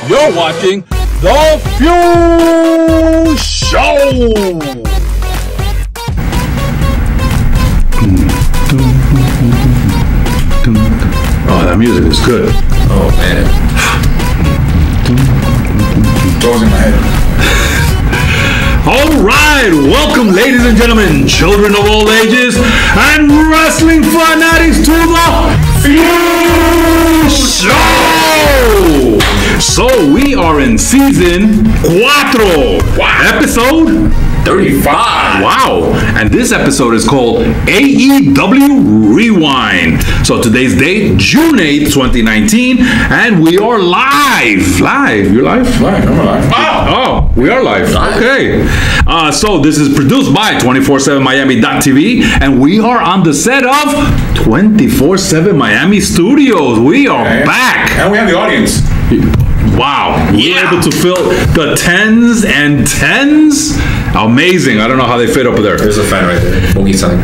You're watching The F.E.W. Show! Oh, that music is good. Oh, man. Goes in my head. All right, welcome, ladies and gentlemen, children of all ages, and wrestling fanatics to the F.E.W. Show! So we are in season 4, episode 35. Wow. And this episode is called AEW Rewind. So today's date, June 8th, 2019, and we are live. You're live? Live, I'm alive. Oh, we are live. Okay. So this is produced by 247miami.tv, and we are on the set of 247 Miami Studios. We are back. And we have the audience. Wow. We were able to fill the 10s and 10s. Amazing. I don't know how they fit up there. There's a fan right there. Bogy sign.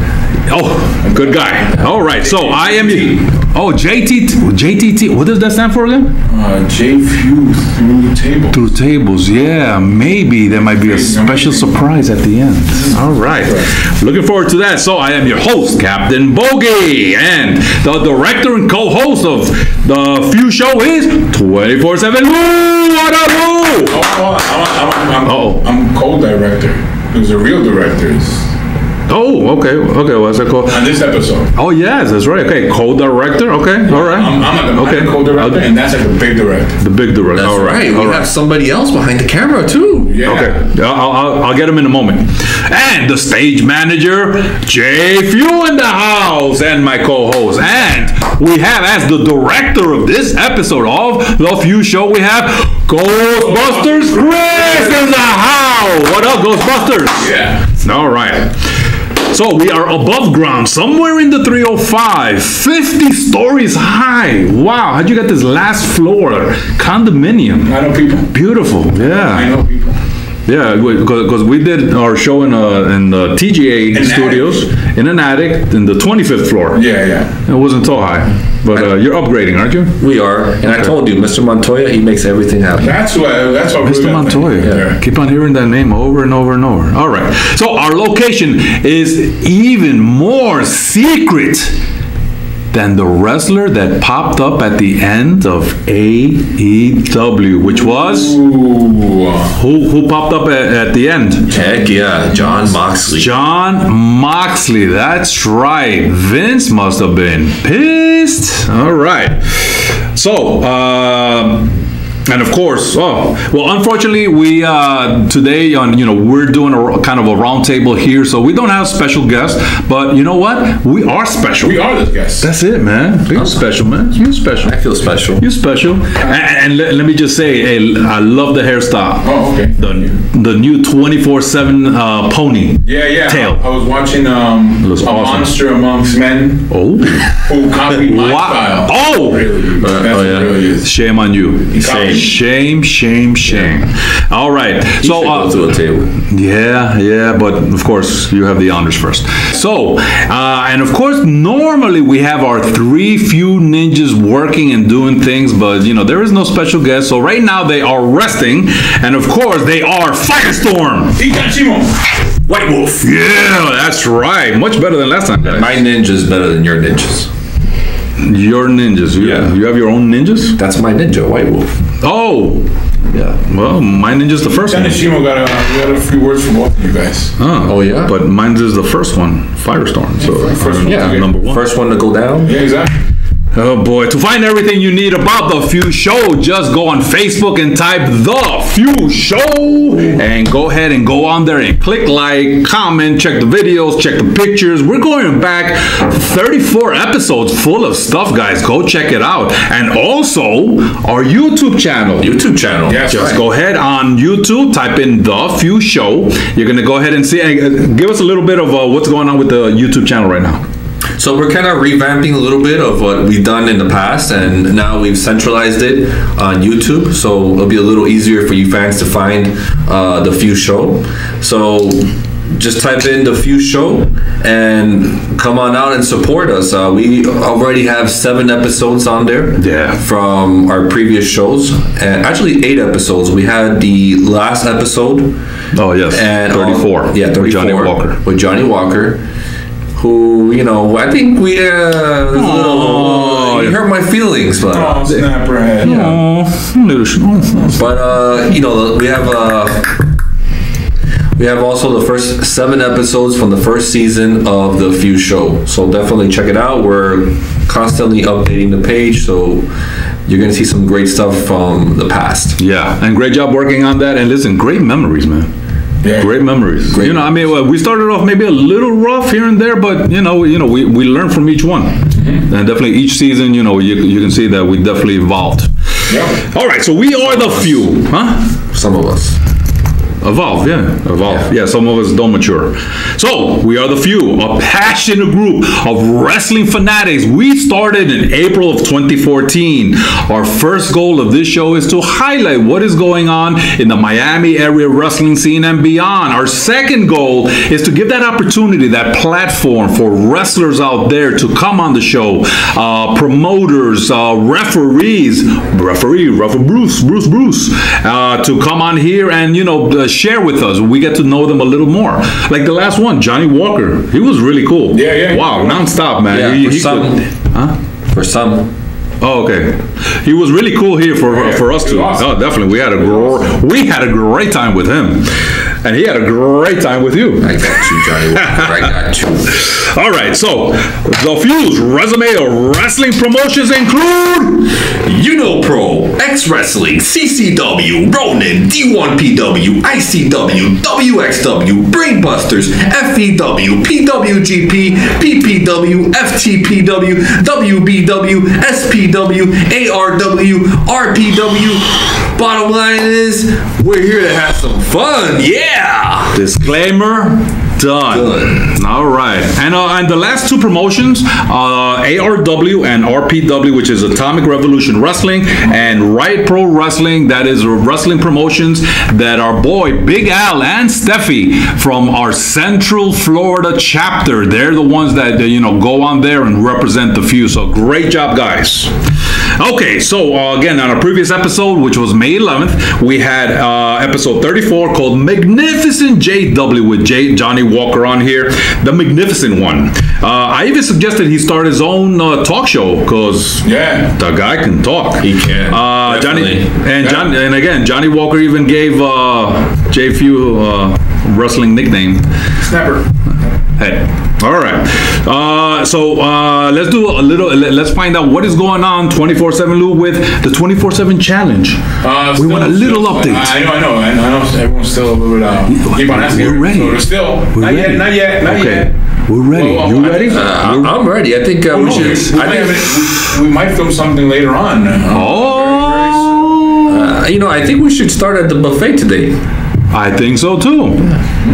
Oh, good guy. All right. So I am... Oh, JTT. What does that stand for again? JFEW through tables. Through tables. Yeah, maybe there might be a special surprise at the end. All right. Looking forward to that. So I am your host, Captain Bogy, and the director and co-host of the F.E.W. Show is 24/7 Lou. What up, Lou? I'm co-director. There's the real directors. Oh, okay. What's that called? On this episode. Oh, yes, that's right. Okay, co-director. Okay, all right. I'm the co-director, and that's like the big director. The big director. That's all right. We have somebody else behind the camera too. Yeah. Okay, I'll get him in a moment. And the stage manager, JFEW in the house, and my co-host. And we have, as the director of this episode of the F.E.W. Show, we have Ghostbusters Chris in the house. What up, Ghostbusters? Yeah. All right. So we are above ground, somewhere in the 305, 50 stories high. Wow, how'd you get this last floor condominium? I know people. Beautiful, yeah. I know people. Yeah, because we did our show in the TGA studios in an attic in the 25th floor. Yeah. It wasn't so high, but you're upgrading, aren't you? We are, and I told you, Mr. Montoya, he makes everything happen. That's what Mr. really Montoya. Yeah. Keep on hearing that name over and over and over. All right. So our location is even more secret than the wrestler that popped up at the end of AEW, which was who popped up at the end? Heck yeah, Jon Moxley. Jon Moxley, that's right. Vince must have been pissed. All right. So, and of course, unfortunately, we today we're doing a kind of a round table here, so we don't have special guests. But you know what? We are special. We are the guests. That's it, man. You're special, man. You're special. I feel special. You're special. And let me just say, hey, I love the hairstyle. Oh, okay. The new 24/7 pony. Yeah. Tail. I was watching looks awesome. Monster Amongst Men. Oh. Who copied my style. Oh. Really? Really is. Shame on you. Shame. All right. So go to a table. Yeah, but of course you have the honors first. So and of course normally we have our 3 F.E.W. ninjas working and doing things, but there is no special guest. So right now they are resting, and of course they are Firestorm. White Wolf. Yeah, that's right. Much better than last time, guys. My ninja is better than your ninjas. Your ninjas. You have your own ninjas? That's my ninja, White Wolf. Oh. Yeah. Well, my ninja's the first one. Shimo got a few words from both of you guys. Oh yeah. But mine is the first one, Firestorm. So number 1. First one to go down. Yeah, exactly. Oh boy, to find everything you need about the F.E.W. Show, just go on Facebook and type the F.E.W. Show and go ahead and go on there and click like, comment, check the videos, check the pictures. We're going back 34 episodes full of stuff, guys. Go check it out. And also our YouTube channel. Yes, just go ahead on YouTube, type in the F.E.W. Show. You're going to go ahead and see, give us a little bit of what's going on with the YouTube channel right now. So we're kind of revamping a little bit of what we've done in the past, and now we've centralized it on YouTube, so it'll be a little easier for you fans to find the F.E.W. Show. So just type in the Few Show and come on out and support us. We already have 7 episodes on there. Yeah. From our previous shows, and actually 8 episodes. We had the last episode. Oh yes. And 34. 34 with Johnny Walker. With Johnny Walker, who I think we he hurt my feelings, but snapper head. But we have also the first 7 episodes from the first season of the Few Show. So definitely check it out. We're constantly updating the page, so you're going to see some great stuff from the past. Yeah, and great job working on that. And listen, great memories, man. Yeah. Great memories. Great memories. We started off maybe a little rough here and there, but we learned from each one. Mm-hmm. And definitely each season, you can see that we definitely evolved. Yeah. All right, so we are the Few, huh? Some of us. Evolve. Yeah, some of us don't mature. So, we are the Few, a passionate group of wrestling fanatics. We started in April of 2014. Our first goal of this show is to highlight what is going on in the Miami area wrestling scene and beyond. Our second goal is to give that opportunity, that platform for wrestlers out there to come on the show, promoters, referees, Bruce, to come on here and, share with us. We get to know them a little more. Like the last one, Johnny Walker. He was really cool. Yeah. Wow, non-stop, man. Yeah, for some. Oh, okay. He was really cool here for us too. Awesome. Oh, definitely. We had a great time with him. And he had a great time with you. I got you, Johnny Walker. I got you. All right, so the Few's resume of wrestling promotions include Pro, X-Wrestling, CCW, Ronin, D1PW, ICW, WXW, Brainbusters, F.E.W, PWGP, PPW, FTPW, WBW, SPW, ARW, RPW. Bottom line is, we're here to have some fun. Yeah. Disclaimer. Done. All right. And the last 2 promotions, ARW and RPW, which is Atomic Revolution Wrestling, and Riot Pro Wrestling, that is wrestling promotions that our boy Big Al and Steffi from our Central Florida chapter, they're the ones that go on there and represent the Few. So great job, guys. Okay, so again, on our previous episode, which was May 11th, we had episode 34 called Magnificent JW with Johnny Walker on here, the Magnificent one. I even suggested he start his own talk show because the guy can talk. He can. Johnny Walker even gave JFEW wrestling nickname. Snapper. Hey. All right. So let's do a little. Let's find out what is going on 24/7 Lou with the 24/7 challenge. We want a little update. I know. Everyone's still a little bit. Keep on asking. We're ready. So not yet. We're ready. Well, you ready? I'm ready. I think we should. We might film something later on. I think we should start at the buffet today. I think so too.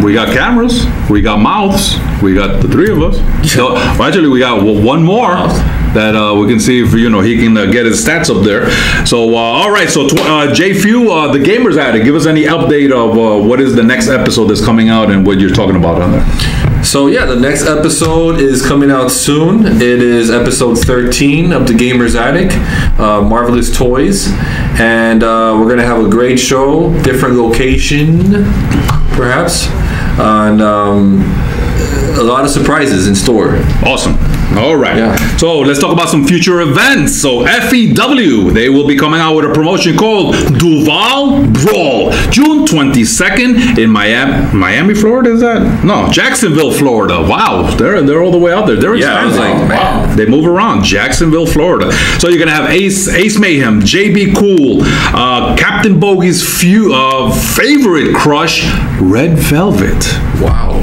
We got cameras, we got mouths, we got the 3 of us. So, actually, we got one more that we can see if he can get his stats up there. So all right, so JFEW, the Gamers Addict, give us any update of what is the next episode that's coming out and what you're talking about on there. So yeah, the next episode is coming out soon. It is episode 13 of the Gamers Addict, Marvelous Toys, and we're gonna have a great show, different location, perhaps, and a lot of surprises in store. Awesome. All right. Yeah. So let's talk about some future events. So F.E.W, they will be coming out with a promotion called Duval Brawl, June 22nd in Miami, Florida. Is that? No, Jacksonville, Florida. Wow, they're all the way out there. They're expanding. Wow. They move around. Jacksonville, Florida. So you're gonna have Ace Mayhem, JB Cool, Captain Bogy's favorite crush, Red Velvet. Wow.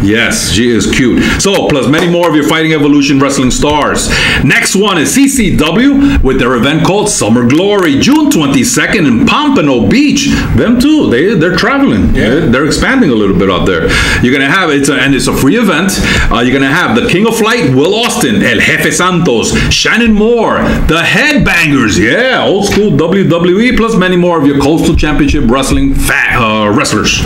Yes, she is cute. So, plus many more of your Fighting Evolution wrestling stars. Next one is CCW with their event called Summer Glory, June 22nd in Pompano Beach. Them too, they're traveling. Yeah. They're expanding a little bit out there. You're gonna have it's a free event. You're gonna have the King of Flight, Will Austin, El Jefe Santos, Shannon Moore, the Headbangers, old school WWE, plus many more of your Coastal Championship Wrestling wrestlers.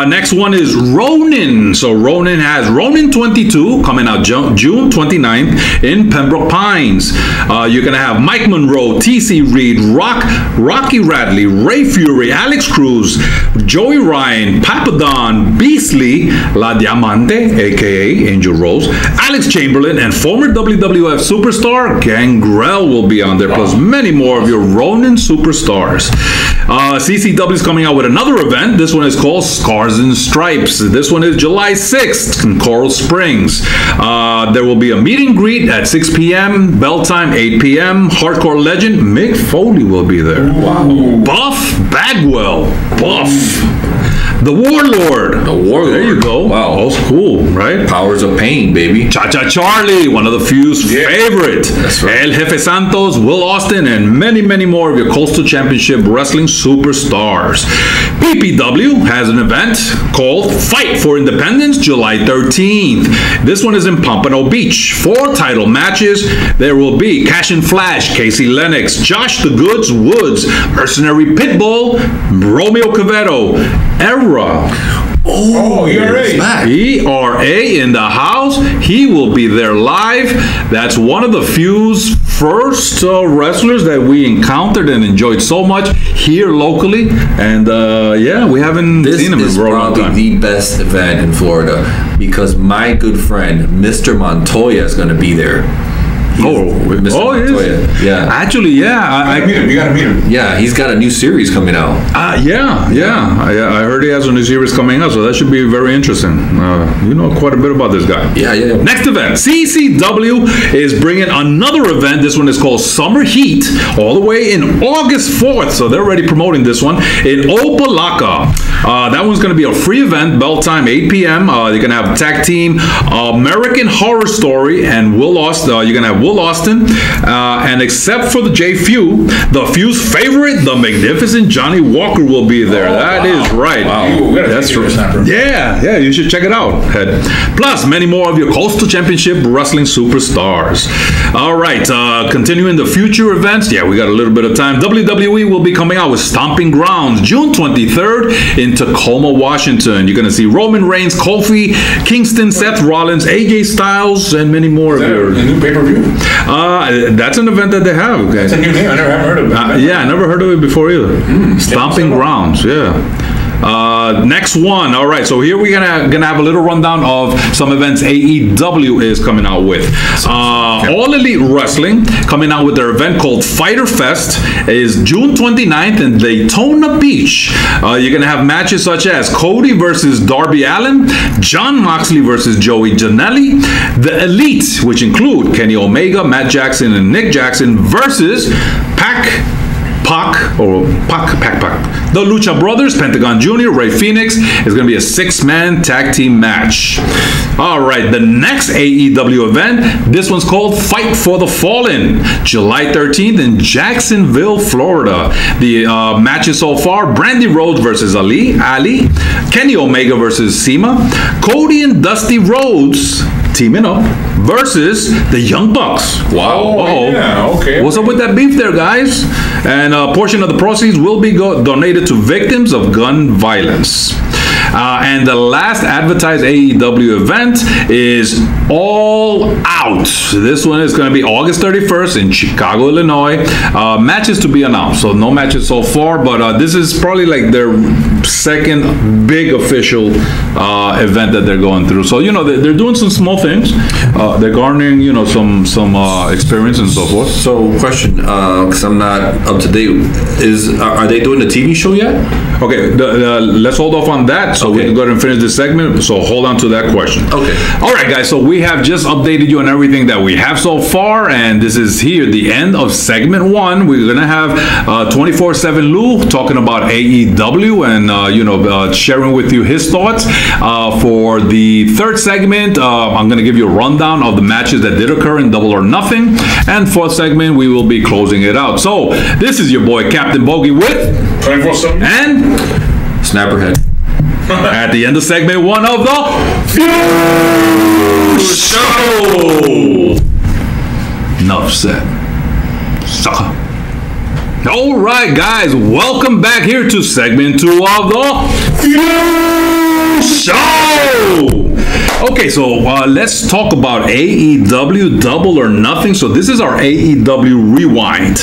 Next one is Ronin. So Ronin has Ronin 22 coming out June 29th in Pembroke Pines. You're gonna have Mike Monroe, TC Reed, Rocky Radley, Ray Fury, Alex Cruz, Joey Ryan, Papadon, Beastly, La Diamante, aka Angel Rose, Alex Chamberlain, and former WWF superstar Gangrel will be on there, plus many more of your Ronin superstars. CCW is coming out with another event. This one is called Scars and Stripes. This one is July 6th in Coral Springs. There will be a meet and greet at 6 p.m., bell time 8 p.m. Hardcore legend Mick Foley will be there. Wow. Buff Bagwell. Buff. The Warlord. The Warlord. There you go. Wow. Old school, right? Powers of Pain, baby. Cha-Cha Charlie, one of the few's favorite. That's right. El Jefe Santos, Will Austin, and many, many more of your Coastal Championship Wrestling superstars. PPW has an event called Fight for Independence, July 13th. This one is in Pompano Beach. 4 title matches. There will be Cash and Flash, Casey Lennox, Josh the Goods Woods, Mercenary Pitbull, Romeo Cavetto, Era. Oh, ERA. ERA in the house. He will be there live. That's one of the few's first wrestlers that we encountered and enjoyed so much here locally. And we haven't seen him in a long time. This is probably the best event in Florida because my good friend, Mr. Montoya, is going to be there. Mr. Montoya. Yeah. Actually, You gotta meet him. Yeah, he's got a new series coming out. I heard he has a new series coming out, so that should be very interesting. You know quite a bit about this guy. Yeah. Next event, CCW is bringing another event. This one is called Summer Heat, all the way in August 4th. So they're already promoting this one in Opelika. That one's going to be a free event, bell time 8 p.m. You're going to have tag team American Horror Story and Will Austin. You're going to have Will Austin, and except for the JFEW, the few's favorite, the magnificent Johnny Walker will be there. That is right. Wow. That's right. Yeah, you should check it out. Plus, many more of your Coastal Championship Wrestling superstars. All right, continuing the future events. Yeah, we got a little bit of time. WWE will be coming out with Stomping Grounds, June 23rd in Tacoma, Washington. You're going to see Roman Reigns, Kofi, Kingston, Seth Rollins, AJ Styles, and many more of your... A new pay-per-view? That's an event that they have. Okay. That's a new name. I never heard of it. I never heard of it before either. Stomping Grounds, next one. All right, so here we're gonna have a little rundown of some events AEW is coming out with. All Elite Wrestling coming out with their event called Fighter Fest is June 29th in Daytona Beach. You're gonna have matches such as Cody versus Darby Allin, Jon Moxley versus Joey Janela, the Elite, which include Kenny Omega, Matt Jackson, and Nick Jackson versus Pac. The Lucha Brothers, Pentagon Jr., Ray Phoenix is going to be a 6-man tag team match. All right, the next AEW event, this one's called Fight for the Fallen, July 13th in Jacksonville, Florida. The matches so far, Brandy Rhodes versus Ali, Kenny Omega versus Sema, Cody and Dusty Rhodes teaming up versus the Young Bucks. Wow. Okay. What's up with that beef there, guys? And a portion of the proceeds will be donated to victims of gun violence. And the last advertised AEW event is All Out. This one is going to be August 31st in Chicago, Illinois. Matches to be announced. So no matches so far, but this is probably like their second big official event that they're going through. So, they're doing some small things. They're garnering, some experience and so forth. So, question, because I'm not up to date, are they doing the TV show yet? Okay, let's hold off on that so we can go ahead and finish this segment. So hold on to that question. Okay. All right, guys. So we have just updated you on everything that we have so far, and this is here the end of segment 1. We're gonna have 24/7 Lou talking about AEW and sharing with you his thoughts. For the third segment, I'm going to give you a rundown of the matches that did occur in Double or Nothing. And fourth segment, we will be closing it out. So, this is your boy, Captain Bogy with 24/7 and Snapperhead. At the end of segment 1 of the FEW Show. Enough said. Sucker. All right, guys, welcome back here to segment 2 of the FEW Show. Okay, so let's talk about AEW Double or Nothing. So this is our AEW Rewind.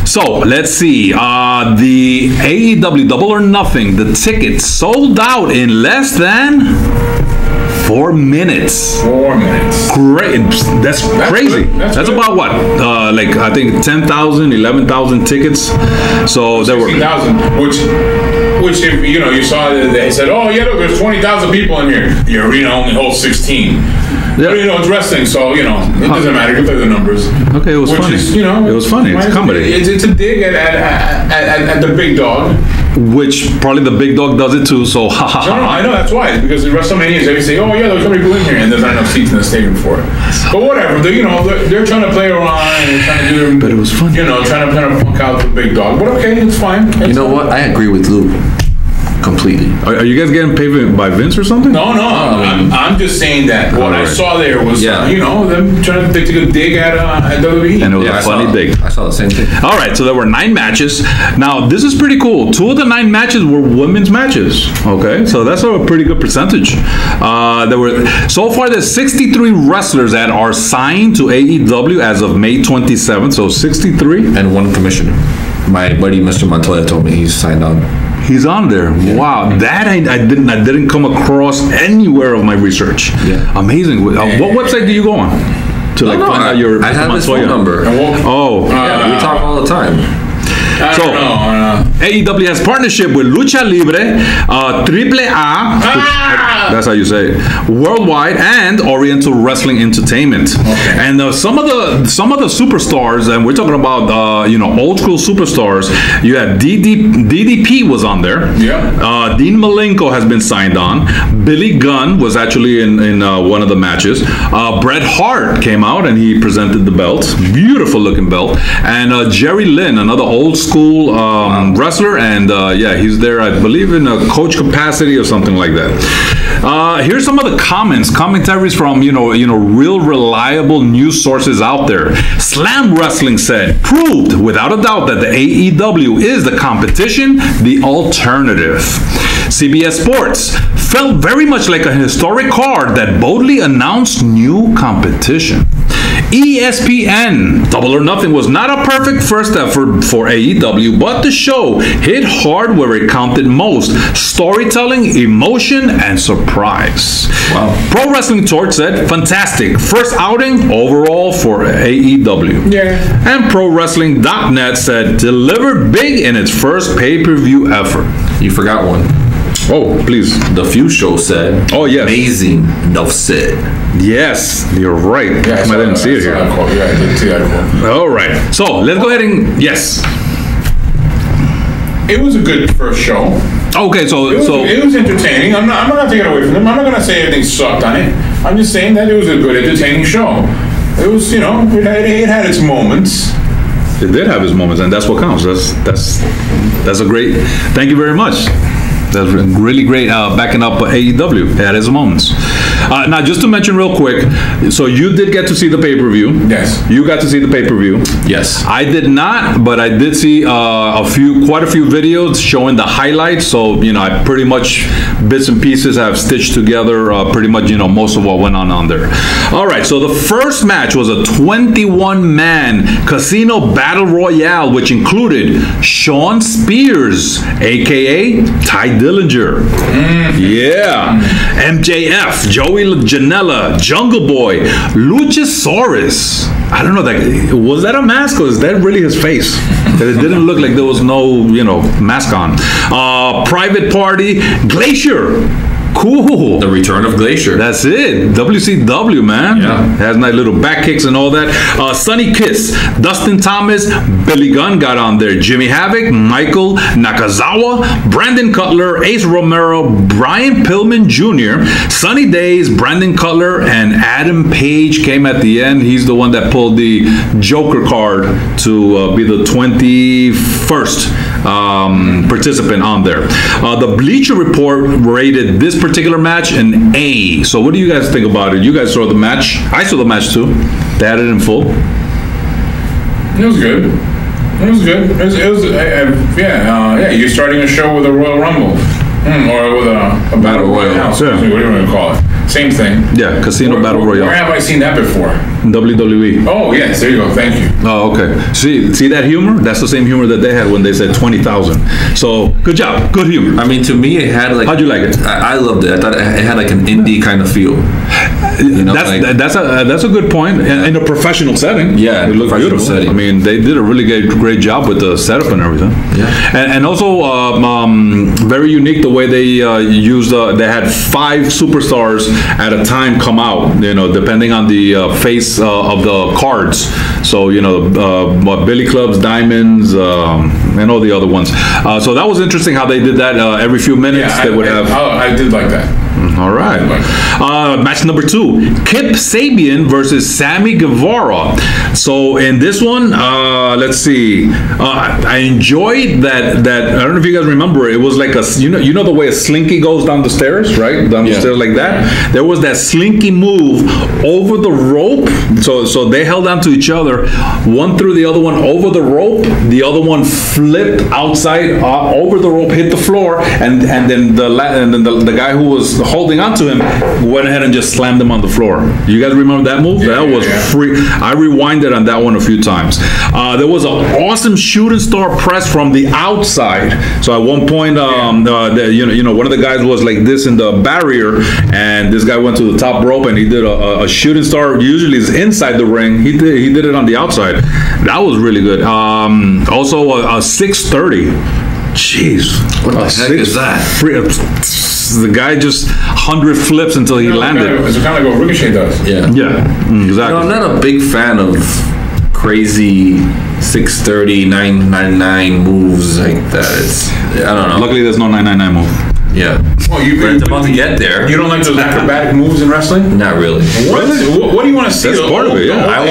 So let's see. The AEW Double or Nothing, the tickets sold out in less than 4 minutes. 4 minutes. Great. That's crazy. That's about what? Like, I think 10,000, 11,000 tickets. So there were 16,000, which if you saw that they said, oh yeah, look, there's 20,000 people in here. The arena only holds 16. Yeah. But it's wrestling, so it doesn't matter. You play the numbers. Okay, it was funny. It was funny. It's comedy. It's a dig at the big dog. Which probably the big dog does it too. So ha ha ha. No, I know that's why. Because in WrestleMania, they say, "Oh yeah, there's so many people in here," and there's not enough seats in the stadium for it. But whatever. They're trying to play around and trying to do. But it was funny. Trying to punk out the big dog. But okay, it's fine. You know what? I agree with Lou. Completely. Are you guys getting paid by Vince or something? No. I'm just saying that what I saw there was, them trying to take a dig at WWE. And it was a funny dig. I saw the same thing. All right, so there were 9 matches. Now, this is pretty cool. 2 of the 9 matches were women's matches. Okay, so that's a pretty good percentage. So far, there's 63 wrestlers that are signed to AEW as of May 27th. So 63. And 1 commissioner. My buddy, Mr. Montoya, told me he's signed on. He's on there. Yeah. Wow, that I didn't come across anywhere of my research. Yeah, amazing. What website do you go on to find out your? I have his phone number. Oh, yeah, we talk all the time. AEW has partnership with Lucha Libre, AAA, that's how you say it, Worldwide, and Oriental Wrestling Entertainment. Okay. And some of the superstars, and we're talking about old school superstars. You had DDP was on there. Yeah. Dean Malenko has been signed on. Billy Gunn was actually in one of the matches. Bret Hart came out and he presented the belt, beautiful looking belt, and Jerry Lynn, another old school wrestler, and he's there, I believe, in a coach capacity or something like that. Here's some of the commentaries from real reliable news sources out there. Slam Wrestling said, proved without a doubt that the AEW is the competition, the alternative. CBS Sports felt very much like a historic card that boldly announced new competition. ESPN, Double or Nothing was not a perfect first effort for AEW, but the show hit hard where it counted most: storytelling, emotion, and surprise. Wow. Pro Wrestling Torch said, fantastic first outing overall for AEW. Yeah. And ProWrestling.net said, delivered big in its first pay-per-view effort. You forgot one. Oh, please. The FEW Show said, oh, yes. Amazing, enough said. Yes, you're right. Yeah, I didn't see it here. Yeah, I didn't see that. All right. So, let's go ahead and, yes. It was a good first show. Okay, it was entertaining. I'm not going to take it away from them. I'm not going to say everything sucked on it. I'm just saying that it was a good, entertaining show. It was, it had its moments. It did have its moments, and that's what counts. That's a great. Thank you very much. That's really great backing up AEW at its moments. Now, just to mention real quick, so you did get to see the pay-per-view. Yes. You got to see the pay-per-view. Yes. I did not, but I did see quite a few videos showing the highlights. So, I pretty much bits and pieces have stitched together pretty much, most of what went on there. All right, so the first match was a 21-man casino battle royale, which included Shawn Spears, a.k.a. Ty Dillinger. Yeah. MJF, Joey Janela, Jungle Boy, Luchasaurus. I don't know, was that a mask or is that really his face? It didn't look like there was no, mask on. Private Party, Glacier. Cool. The return of Glacier. That's it. WCW, man. Yeah. Has nice little back kicks and all that. Sunny Kiss, Dustin Thomas, Billy Gunn got on there. Jimmy Havoc, Michael Nakazawa, Brandon Cutler, Ace Romero, Brian Pillman Jr., Sunny Days, Brandon Cutler, and Adam Page came at the end. He's the one that pulled the Joker card to be the 21st participant on there. The Bleacher Report rated this particular match an A. So what do you guys think about it? You guys saw the match. I saw the match too. They had it in full. It was good. It was good. It was yeah. You're starting a show with a Royal Rumble. Or with a Battle Royale. Yeah. What do you want to call it? Same thing. Yeah, Casino Battle Royale. Where have I seen that before? WWE. Oh, yes. There you go. Thank you. Oh, okay. See that humor? That's the same humor that they had when they said 20,000. So, good job. Good humor. I mean, to me, it had like... How'd you like it? I loved it. I thought it had like an indie kind of feel. You know, that's a good point. In a professional setting. Yeah, it looked beautiful. setting. I mean, they did a really great job with the setup and everything. Yeah. And also, very unique the way they used. They had 5 superstars at a time come out. You know, depending on the face of the cards. So Billy Clubs, Diamonds, and all the other ones. So that was interesting how they did that. Every few minutes they would have. I did like that. All right. Match number 2, Kip Sabian versus Sammy Guevara. So in this one, let's see. I enjoyed that. I don't know if you guys remember. It was like a you know the way a slinky goes down the stairs, right? Down the stairs like that. There was that slinky move over the rope. So they held on to each other. One threw the other one over the rope. The other one flipped outside over the rope, hit the floor, and then the guy who was holding on to him went ahead and just slammed him on the floor. You guys remember that move? Yeah, that was free. I rewinded on that one a few times. There was an awesome shooting star press from the outside. So at one point, one of the guys was like this in the barrier, and this guy went to the top rope and he did a shooting star. Usually is inside the ring. He did it on the outside. That was really good. Also a 630. Jeez, what the heck is that? The guy just 100 flips until he landed. It's kind of like what Ricochet does. Yeah, exactly. I'm not a big fan of crazy 630, 999 moves like that. I don't know. Luckily, there's no 999 move. Yeah. Well, it's about to get there. You don't like those acrobatic moves in wrestling? Not really. What do you want to see? That's part of it, yeah. I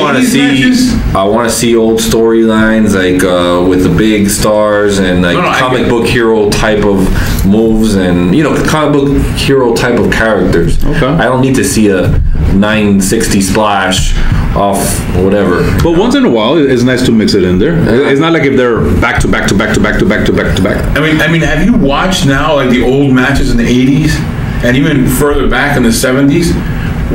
want to see old storylines like with the big stars and like comic book hero type of moves and comic book hero type of characters. Okay. I don't need to see a 960 splash off whatever. But once in a while, it's nice to mix it in there. It's not like if they're back to back to back to back to back to back to back. I mean, have you watched now like the old matches in the 80s and even further back in the 70s?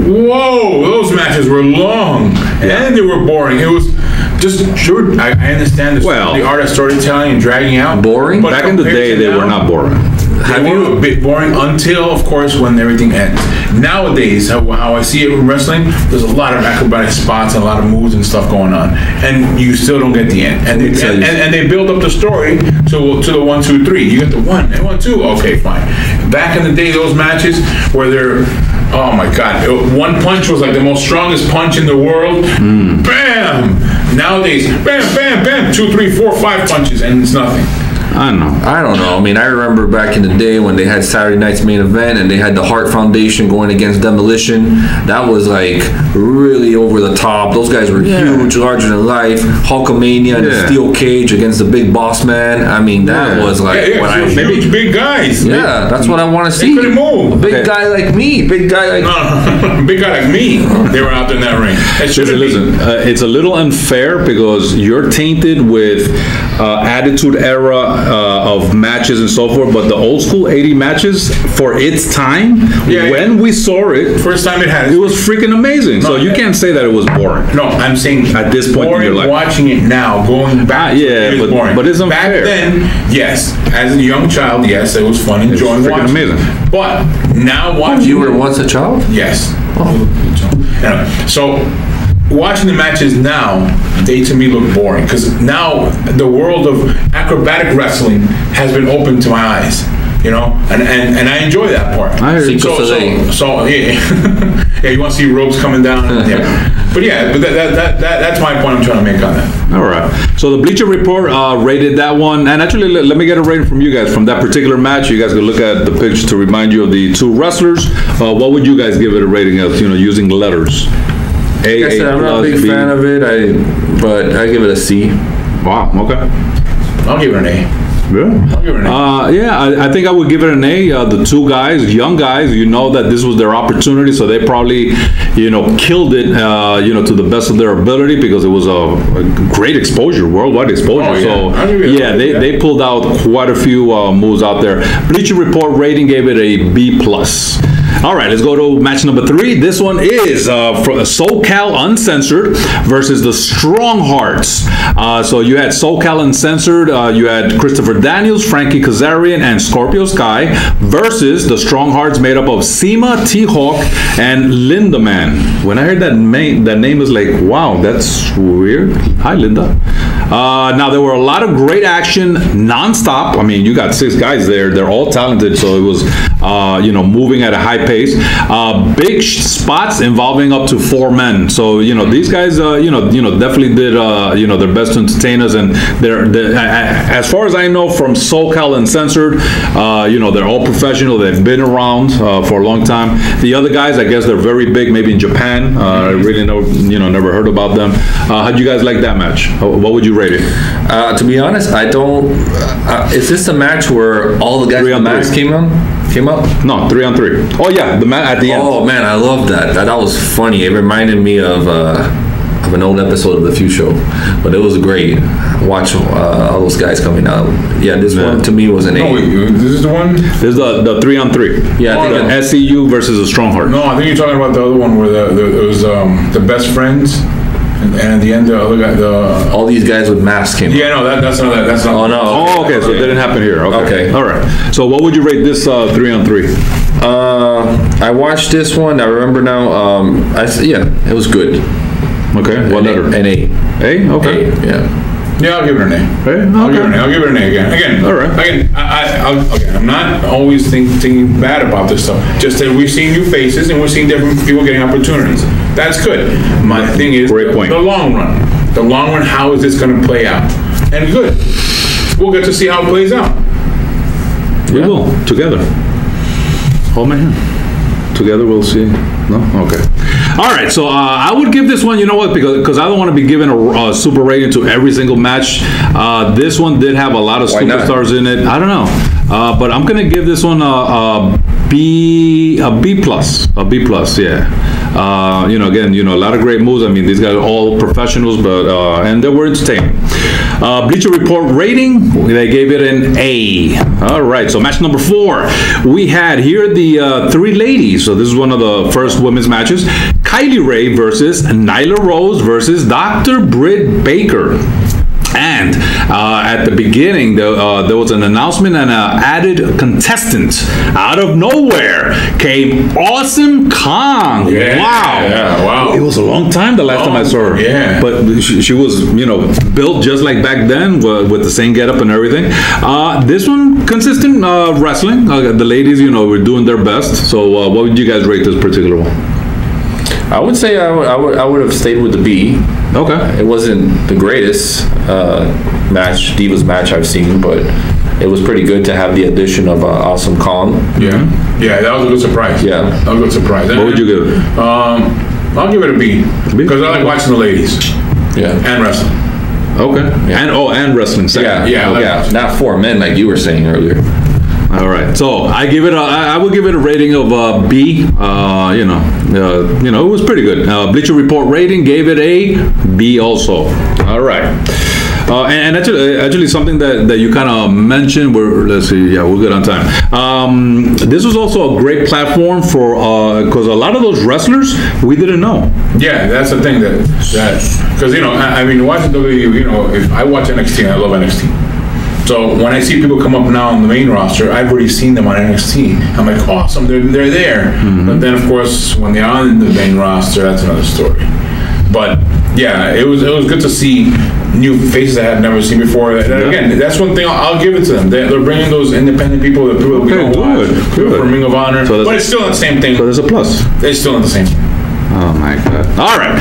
Whoa, those matches were long and they were boring. It was just sure. I understand the art of storytelling and dragging out. Boring? But back in the day, they were not boring. They were a bit boring until, of course, when everything ends. Nowadays, how I see it in wrestling, there's a lot of acrobatic spots and a lot of moves and stuff going on, and you still don't get the end. And they build up the story to the 1, 2, 3. You get the 1 and 1, 2. Okay, fine. Back in the day, those matches where they're oh my God, one punch was like the most strongest punch in the world. Bam! Nowadays, bam, bam, bam, 2, 3, 4, 5 punches, and it's nothing. I don't know. I mean, I remember back in the day when they had Saturday Night's Main Event and they had the Hart Foundation going against Demolition. That was like really over the top. Those guys were huge, larger than life. Hulkamania in the steel cage against the Big Boss Man. I mean, that was like huge, big guys. Yeah, that's what I want to see. They couldn't move. A big guy like me. Big guy like big guy like me. They were out there in that ring. Listen, it's a little unfair because you're tainted with Attitude Era of matches and so forth, but the old school 80 matches for its time, when we saw it, first time it was freaking amazing. So you can't say that it was boring. No, I'm saying at this point in your life, watching it now, going back, it was boring. But it's unfair. Back then, yes, as a young child, yes, it was fun, enjoying watching. Amazing. But now watching, you were once a child? Yes. So watching the matches now, they to me look boring because now the world of acrobatic wrestling has been opened to my eyes. you know, and I enjoy that part. So yeah, you want to see ropes coming down. But that's my point I'm trying to make on that. All right. So the Bleacher Report rated that one, and actually let me get a rating from you guys from that particular match. You guys can look at the picture to remind you of the two wrestlers. What would you guys give it a rating of? You know, using letters. Like I said, I'm not a big fan of it. But I give it a C. Wow. Okay. I'll give it an A. Yeah, I think I would give it an A. The two guys, young guys, you know that this was their opportunity, so they probably, you know, killed it, you know, to the best of their ability because it was a great exposure, worldwide exposure. So they pulled out quite a few moves out there. Bleacher Report rating gave it a B+. All right, let's go to match number 3. This one is from SoCal Uncensored versus the Strong Hearts. So you had SoCal Uncensored, you had Christopher Daniels, Frankie Kazarian, and Scorpio Sky versus the Strong Hearts made up of Seema, T-Hawk, and Linda Man. When I heard that name is like, wow, that's weird. Hi, Linda. Now, there were a lot of great action non-stop. I mean, you got 6 guys there. They're all talented, so it was, you know, moving at a high pace. Big spots involving up to 4 men. So, you know, these guys, you know, definitely did, you know, their best to entertain us. And they're as far as I know from SoCal Uncensored, you know, they're all professional. They've been around for a long time. The other guys, I guess they're very big, maybe in Japan. I really never heard about them. How'd you guys like that match? What would you rate it? To be honest, I don't. Is this a match where all the guys in the mask came up? No, 3-on-3. Oh yeah, the match at the end. Oh man, I love that. That was funny. It reminded me of an old episode of the F.E.W. show, but it was great. Watch all those guys coming out. Yeah, this one to me was an A. Oh, wait, this is the one? This is the 3-on-3. Yeah, I think SCU versus a Strong Heart. No, I think you're talking about the other one where it was the best friends. And at the end, the other guy, all these guys with masks came. Yeah, no, that's not. Oh no. Oh, okay. So it didn't happen here. Okay. All right. So what would you rate this 3-on-3? I watched this one. I remember now. It was good. Okay. What letter? An A. A. Okay. A, yeah. Yeah, I'll give it an A. Okay. I'll give it an A again. All right. Again, I'm not always thinking bad about this stuff. Just that we've seen new faces and we're seeing different people getting opportunities. That's good. My thing is great point. The long run. The long run. How is this going to play out? And good. We'll get to see how it plays out. We will together. Hold my hand. Together we'll see. No? Okay. All right, so I would give this one, you know what, because I don't want to be giving a super rating to every single match. This one did have a lot of superstars in it. I don't know. But I'm going to give this one a B+. Yeah. You know, again, you know, a lot of great moves. I mean, these guys are all professionals, but and they were entertaining. Bleacher Report rating, they gave it an A. All right, so match number 4. We had here the 3 ladies. So this is one of the first women's matches. Kylie Ray versus Nyla Rose versus Dr. Britt Baker. And at the beginning, there was an announcement and an added contestant. Out of nowhere came Awesome Kong. Yeah, wow. Yeah, wow. It was a long time the last time I saw her. Yeah. But she was, you know, built just like back then with the same getup and everything. This one, consistent wrestling. The ladies, you know, were doing their best. So what would you guys rate this particular one? I would say I would have stayed with the B. Okay. It wasn't the greatest Divas match I've seen, but it was pretty good to have the addition of Awesome Kong. Yeah. Yeah, that was a good surprise. Yeah. That was a good surprise. What would you give it? I'll give it a B. Because I like watching the ladies. Yeah. And wrestling. Okay. Yeah. And wrestling. Second. Yeah. Not 4 men like you were saying earlier. All right, so I would give it a rating of B. You know, it was pretty good. Bleacher Report rating gave it a B also. All right, and actually something that you kind of mentioned. Let's see, yeah, we're good on time. This was also a great platform for because a lot of those wrestlers we didn't know. Yeah, that's the thing that because you know, I mean, watching WWE, you know, if I watch NXT, I love NXT. So when I see people come up now on the main roster, I've already seen them on NXT. I'm like, awesome, they're there. Mm-hmm. But then, of course, when they're on the main roster, that's another story. But Yeah, it was good to see new faces I had never seen before. And again, that's one thing I'll give it to them. They're bringing those independent people that people we don't watch, people from Ring of Honor. So but it's still not the same thing. So there's a plus. It's still not the same thing. Oh my God. All right.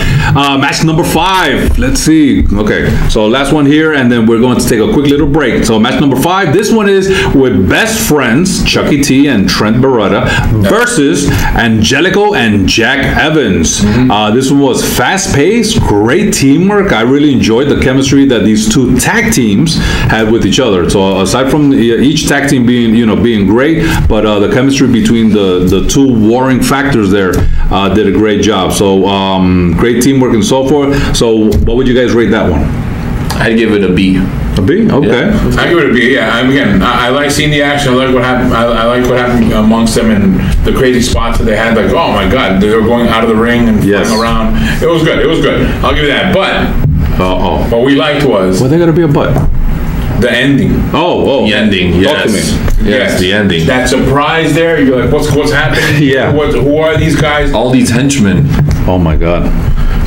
Match number 5. Let's see. Okay. So last one here, and then we're going to take a quick little break. So match number 5. This one is with best friends, Chucky T and Trent Barreta versus Jellicle and Jack Evans. This one was fast-paced, great teamwork. I really enjoyed the chemistry that these two tag teams had with each other. So aside from each tag team being, being great, but the chemistry between the two warring factors there did a great job. So great teamwork and so forth. So what would you guys rate that one? I'd give it a B. A B? Okay. Yeah. I give it a B. Yeah. I like seeing the action. I like what happened. I like what happened amongst them and the crazy spots that they had. Like, oh my God, they were going out of the ring and flying around. It was good. It was good. I'll give you that. But what we liked was they gotta be a but. The ending. The ending. Talk to me. Yes, the ending. That surprise there. You're like, what's happening? Yeah. Who are these guys? All these henchmen. Oh my God.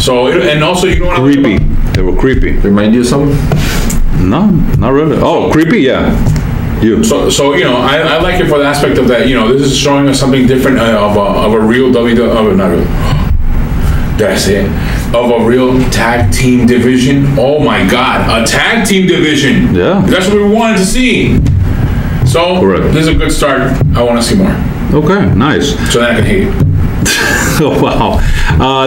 So and also you know what? Creepy. They were creepy. Remind you of something? No, not really. Oh, creepy. Yeah. You. So I like it for the aspect of that. This is showing us something different of a real WWE. Not real. That's it. Of a real tag team division. Oh my God, a tag team division. Yeah. That's what we wanted to see. So this is a good start. I want to see more. Okay, nice. So then I can hate it. Wow.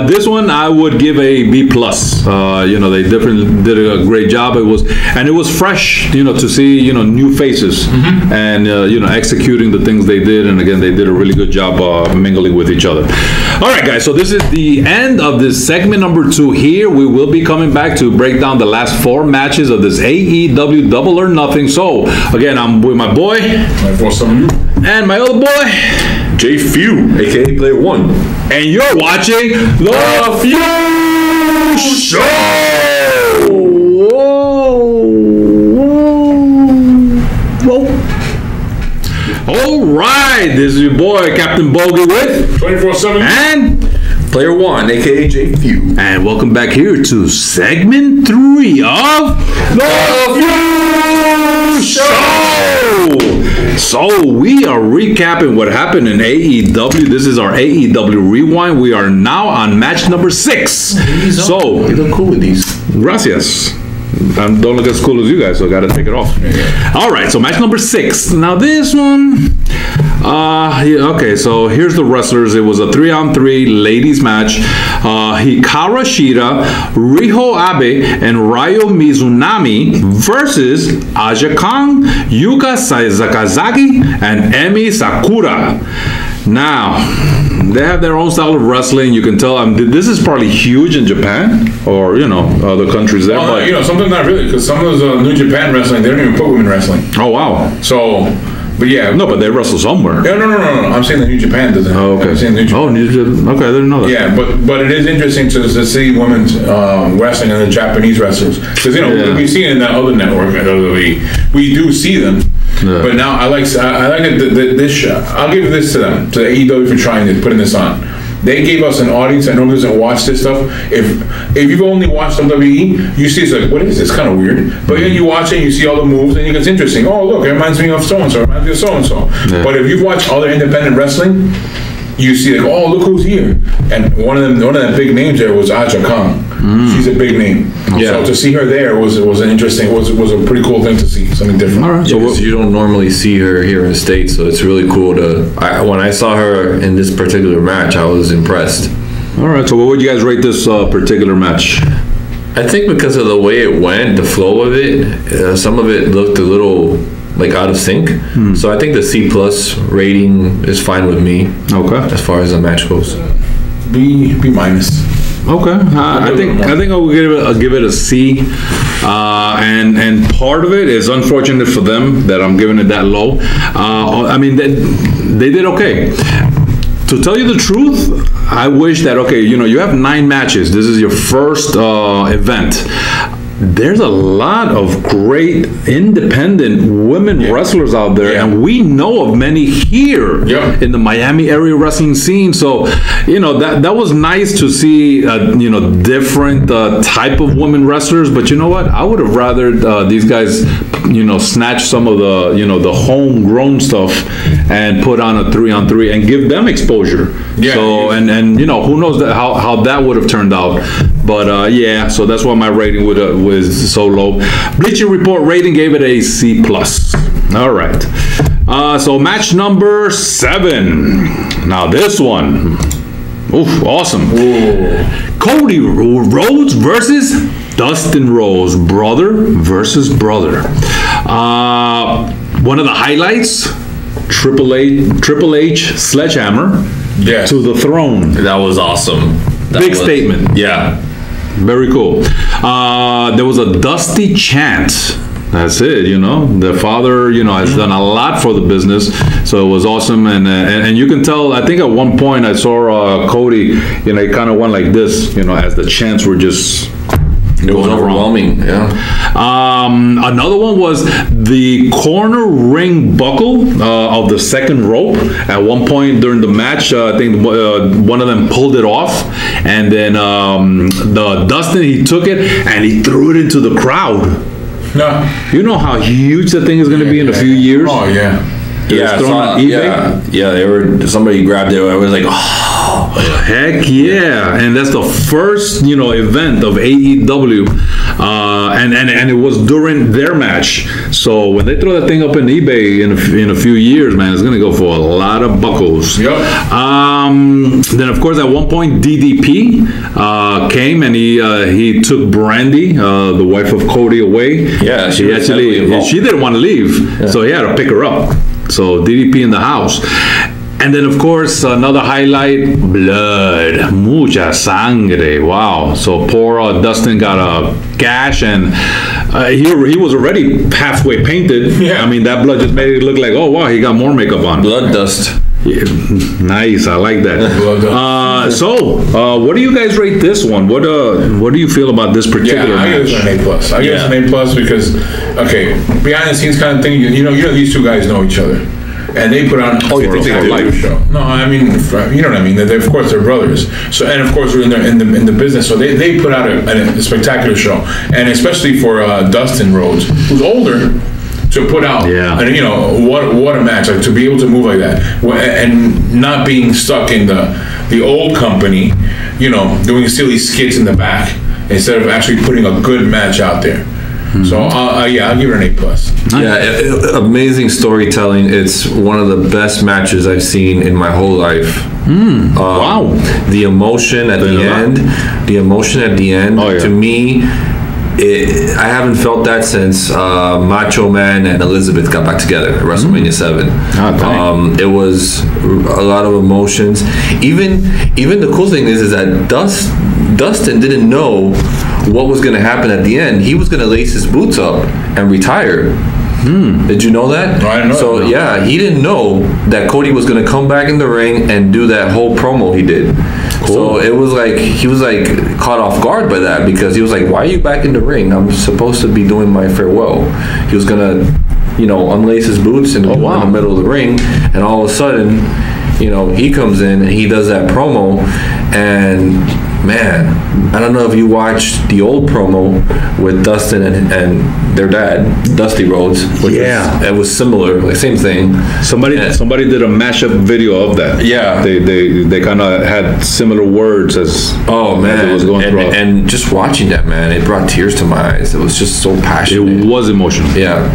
This one I would give a B+. They definitely did a great job. It was fresh, to see, new faces and, executing the things they did. And again, they did a really good job mingling with each other. All right, guys. So this is the end of this segment number 2 here. We will be coming back to break down the last 4 matches of this AEW Double or Nothing. So again, I'm with my boy. And my other boy. JFEW, aka Player 1. And you're watching The Few Show! Whoa. All right, this is your boy, Captain Bogy with 24/7 and Player 1, aka JFEW. And welcome back here to segment 3 of The Few Show! So we are recapping what happened in AEW. This is our AEW Rewind. We are now on match number 6. So you look cool with these. Gracias. I don't look as cool as you guys, so I gotta take it off. All right, so match number 6. Now this one, okay, so here's the wrestlers. It was a 3-on-3 ladies match. Hikaru Shida, Riho Abe, and Ryo Mizunami versus Aja Kong, Yuka Sakazaki, and Emi Sakura. Now, they have their own style of wrestling. You can tell this is probably huge in Japan or, other countries there. Well, but, sometimes not really, because some of those New Japan wrestling, they don't even put women wrestling. Oh, wow. So, but yeah. No, but they wrestle somewhere. Yeah, no. I'm saying that New Japan doesn't. Oh, okay. I'm saying New Japan. Oh, New Japan. Okay, I didn't know that. Yeah, but it is interesting to see women's wrestling and the Japanese wrestlers. Because, we've seen it in that other network, we do see them. Yeah. But now I like it. This show. I'll give this to them, to the AEW for trying to putting this on. They gave us an audience that normally doesn't watch this stuff. If you've only watched WWE, you see it's like, what is this? Kind of weird. But then you watch it, and you see all the moves, and it's interesting. Oh, look, it reminds me of so and so. It reminds me of so and so. But if you've watched other independent wrestling, you see like, oh, look who's here. And one of the big names there was Aja Kong. She's a big name. Yeah. So to see her there was an interesting, was a pretty cool thing to see, something different. All right. So you don't normally see her here in the States, so it's really cool when I saw her in this particular match, I was impressed. All right. So what would you guys rate this particular match? I think because of the way it went, the flow of it, some of it looked a little out of sync. So I think the C+ rating is fine with me. Okay. As far as the match goes. B-. Okay. I think I'll give it a C. And part of it is unfortunate for them that I'm giving it that low. They did okay. To tell you the truth, I wish that, you have 9 matches. This is your first event. there's a lot of great independent women wrestlers out there, and we know of many here in the Miami area wrestling scene. So, you know, that was nice to see, you know, different type of women wrestlers. But you know what? I would have rather these guys, you know, snatch some of the, you know, the homegrown stuff and put on a 3-on-3 and give them exposure. So, and you know, who knows how that would have turned out. But yeah, so that's why my rating was so low. Bleacher Report rating gave it a C+. All right. So match number 7. Now this one, awesome. Cody Rhodes versus Dustin Rhodes, brother versus brother. One of the highlights, Triple H sledgehammer to the throne. That was awesome. Big statement. Yeah. Very cool. There was a Dusty chant. That's it, you know. The father, you know, has done a lot for the business, so it was awesome. And you can tell, I think at one point I saw Cody, you know, he kind of went like this, you know, as the chants were just... It was overwhelming, Another one was the corner ring buckle of the second rope. At one point during the match, I think one of them pulled it off, and then the Dustin, he took it and he threw it into the crowd. No, you know how huge that thing is going to be in a few years. Oh yeah. Yeah, on eBay. Yeah, they were. Somebody grabbed it. I was like, oh, heck yeah! And that's the first, you know, event of AEW, and it was during their match. So when they throw that thing up in eBay in a few years, man, it's gonna go for a lot of buckles. Yep. Then of course at one point DDP came and he took Brandy, the wife of Cody, away. Yeah, she didn't want to leave, so he had to pick her up. So DDP in the house. And then of course another highlight, blood, mucha sangre. Wow. So poor Dustin got a gash, and he was already halfway painted. I mean, that blood just made it look like, oh wow, he got more makeup on. Blood dust. Yeah, nice, I like that. So what do you guys rate this one? What do you feel about this particular match? I give it an A+. I give it an A+ because, okay, behind the scenes kind of thing, you know these two guys know each other, and they put on a spectacular show. No, I mean, you know what I mean. Of course, they're brothers. So, and of course, we're in the business. So they put out a spectacular show, and especially for Dustin Rhodes, who's older, to put out, and you know what a match, like to be able to move like that, and not being stuck in the old company, you know, doing silly skits in the back instead of actually putting a good match out there. So yeah, I'll give it an A+. Yeah, amazing storytelling. It's one of the best matches I've seen in my whole life. Wow. The emotion at the end. To me, I haven't felt that since Macho Man and Elizabeth got back together at WrestleMania 7. It was a lot of emotions. Even the cool thing is that Dustin didn't know what was going to happen at the end. He was going to lace his boots up and retire. Did you know that? No, I didn't know. So yeah, he didn't know that Cody was going to come back in the ring and do that whole promo he did. Cool. So it was like he was like caught off guard by that, because he was like, "Why are you back in the ring? I'm supposed to be doing my farewell." He was gonna, you know, unlace his boots in the middle of the ring, and all of a sudden, you know, he comes in and he does that promo, and man, I don't know if you watched the old promo with Dustin and their dad, Dusty Rhodes. Which it was similar, like same thing. Somebody did a mashup video of that. Yeah, they kind of had similar words as it was going through. And just watching that, man, it brought tears to my eyes. It was just so passionate. It was emotional. Yeah,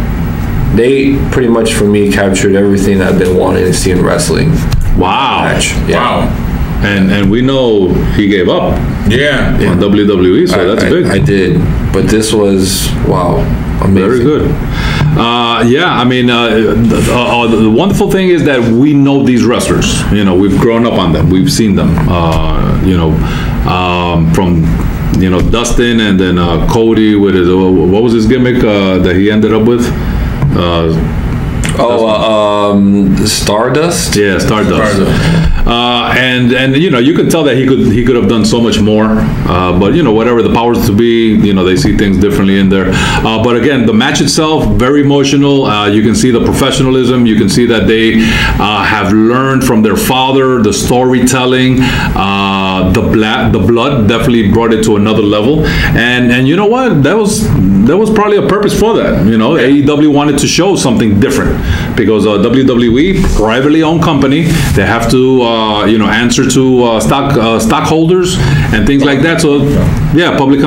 they pretty much for me captured everything I've been wanting to see in wrestling. Wow. Wow. And we know he gave up. On WWE, so that's big. I did, but this was amazing. Very good. I mean, the wonderful thing is that we know these wrestlers. You know, we've grown up on them. We've seen them. You know, from Dustin, and then Cody with his what was his gimmick that he ended up with? Stardust. Yeah, Stardust. And you can tell that he could have done so much more. But whatever the powers to be, they see things differently in there. But again, the match itself, very emotional. You can see the professionalism. You can see that they have learned from their father. The storytelling, the blood definitely brought it to another level. And you know what? That was probably a purpose for that. AEW wanted to show something different because WWE, privately owned company, they have to answer to stockholders and things like that. So public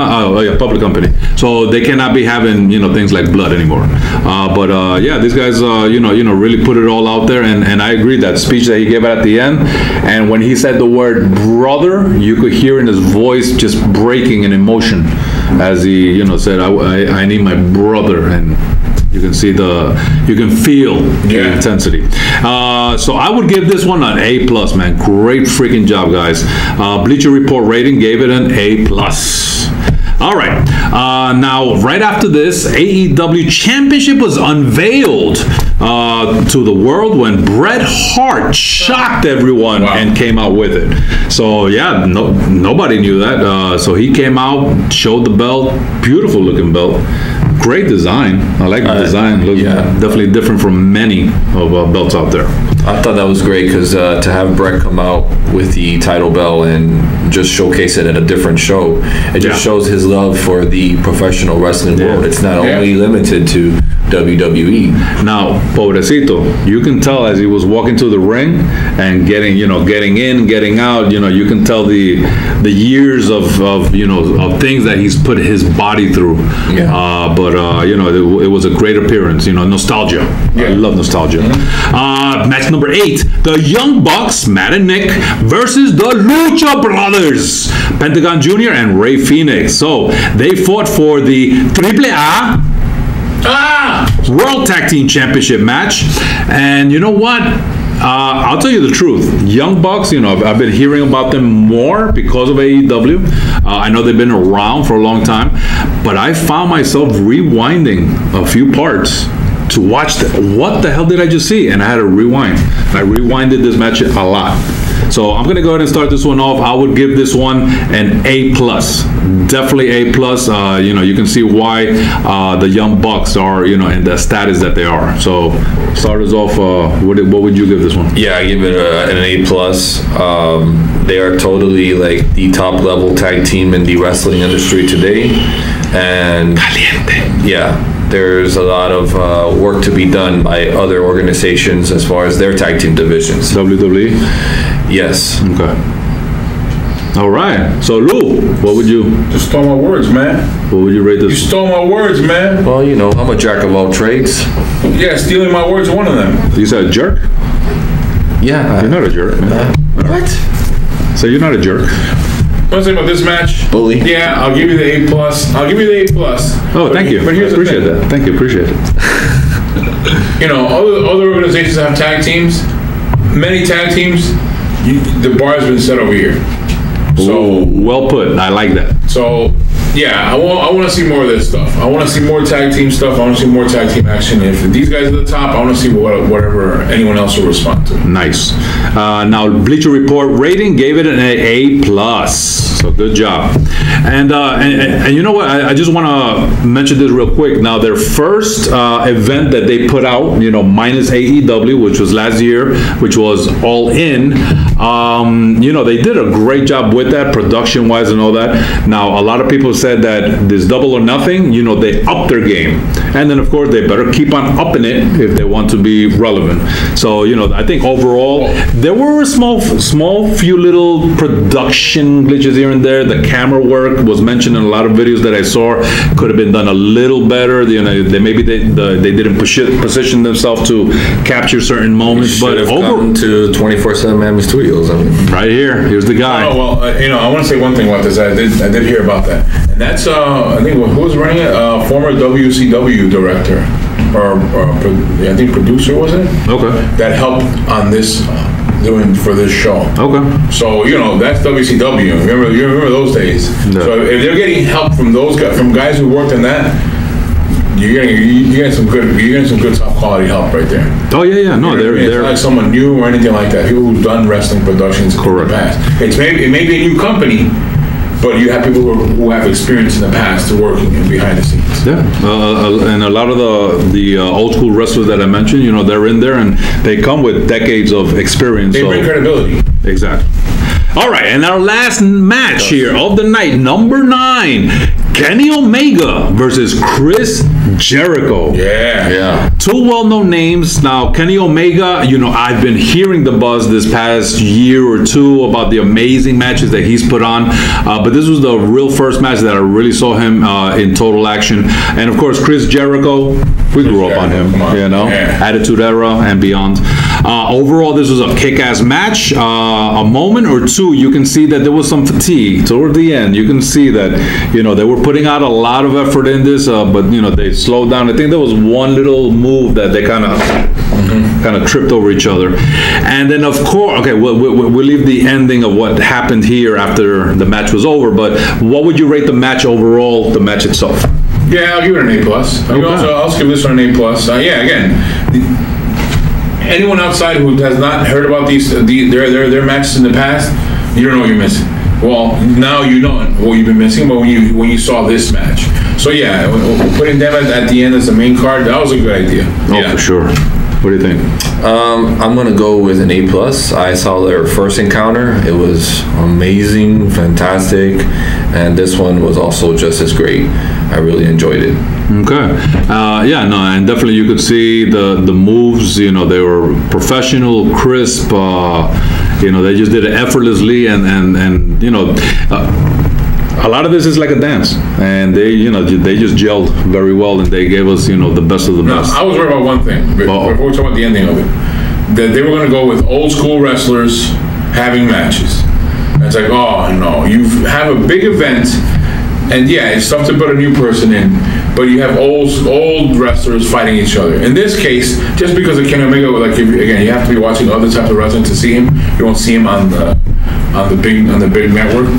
company. So they cannot be having things like blood anymore. But these guys really put it all out there, and I agree that speech that he gave at the end, and when he said the word brother, you could hear in his voice just breaking in emotion as he said, I need my brother, and you can see you can feel the intensity. So I would give this one an A+, man. Great freaking job, guys. Bleacher Report rating gave it an A+. All right. Now, right after this, AEW Championship was unveiled to the world when Bret Hart shocked everyone and came out with it. So, nobody knew that. So he came out, showed the belt. Beautiful looking belt. Great design. I like the design. Looks definitely different from many of belts out there. I thought that was great because to have Bret come out with the title belt and just showcase it at a different show, it just shows his love for the professional wrestling world. It's not only limited to WWE. Now, pobrecito, you can tell as he was walking to the ring and getting in, getting out, you can tell the years of things that he's put his body through. But it was a great appearance. Nostalgia. I love nostalgia. Match number 8, the Young Bucks, Matt and Nick, versus the Lucha Brothers, Pentagon Jr. and Rey Fenix. So they fought for the AAA World Tag Team Championship match. And you know what? I'll tell you the truth. Young Bucks, I've been hearing about them more because of AEW. I know they've been around for a long time, but I found myself rewinding a few parts to watch what the hell did I just see? And I had to rewind. I rewinded this match a lot. So I'm going to go ahead and start this one off. I would give this one an A+. Definitely A+. You can see why the Young Bucks are, in the status that they are. So start us off. What would you give this one? Yeah, I give it an A+. They are totally like the top level tag team in the wrestling industry today. And there's a lot of work to be done by other organizations as far as their tag team divisions. WWE? Yes. Okay. All right. So, Lou, what would you... Just stole my words, man. What would you rate this? You stole my words, man. Well, I'm a jack of all trades. Yeah, stealing my words is one of them. You said a jerk? Yeah. You're not a jerk. What? So you're not a jerk. What say about this match? Bully. Yeah, I'll give you the A+. I'll give you the A+. Oh, thank you. But here's I appreciate that. Thank you. Appreciate it. Other organizations have tag teams. Many tag teams, the bar has been set over here. So well put. I like that. So I want to see more of this stuff. I want to see more tag team stuff. I want to see more tag team action. If these guys are the top, I want to see whatever anyone else will respond to. Nice. Now, Bleacher Report rating gave it an A+. So good job. And you know what? I just want to mention this real quick. Now, their first event that they put out, minus AEW, which was last year, which was All In. They did a great job with that, production-wise and all that. Now, a lot of people said that this Double or Nothing, they upped their game. And then, of course, they better keep on upping it if they want to be relevant. So, I think overall, there were a small few little production glitches here and there. The camera work was mentioned in a lot of videos that I saw. Could have been done a little better. They didn't position themselves to capture certain moments. But come to 24/7 Miami Studios. Right here. Here's the guy. Oh, well, I want to say one thing about this. I did hear about that. And that's, I think, who was running it? Former WCW director. Or I think producer, was it? Okay. That helped on this, doing for this show. Okay. So, that's WCW. You remember those days. No. So if they're getting help from those guys, from guys who worked on that, you're getting some good top quality help right there. Oh yeah. No, they're not like someone new or anything like that. People who've done wrestling productions in the past. It may be a new company, but you have people who have experience in the past working behind the scenes. Yeah, and a lot of the old school wrestlers that I mentioned, they're in there and they come with decades of experience. They bring credibility. Exactly. All right, and our last match here of the night, number 9, Kenny Omega versus Chris Jericho. Yeah. Two well-known names. Now, Kenny Omega, I've been hearing the buzz this past year or two about the amazing matches that he's put on, but this was the real first match that I really saw him in total action. And of course, Chris Jericho, we grew up on him, Attitude Era and beyond. Overall, this was a kick-ass match. A moment or two, you can see that there was some fatigue toward the end. You can see that, they were putting out a lot of effort in this, but, they slowed down. I think there was one little move that they kind of tripped over each other. And then, of course, okay, we'll leave the ending of what happened here after the match was over, but what would you rate the match overall, the match itself? Yeah, I'll give it an A+. I'll give this one an A+. Again, anyone outside who has not heard about their matches in the past, you don't know what you're missing. Well, now you know what you've been missing, but when you saw this match. So yeah, putting them at the end as the main card, that was a good idea. Oh, for sure. What do you think? I'm gonna go with an A+. I saw their first encounter. It was amazing, fantastic, and this one was also just as great. I really enjoyed it. Okay. And definitely you could see the moves. They were professional, crisp. They just did it effortlessly, and a lot of this is like a dance, and they just gelled very well, and they gave us the best of the best. I was worried about one thing before we talk about the ending of it, that they were going to go with old school wrestlers having matches. And it's like, oh no, you have a big event, and yeah, it's tough to put a new person in, but you have old wrestlers fighting each other. In this case, just because of Kenny Omega, you have to be watching other types of wrestling to see him. You won't see him on the big network.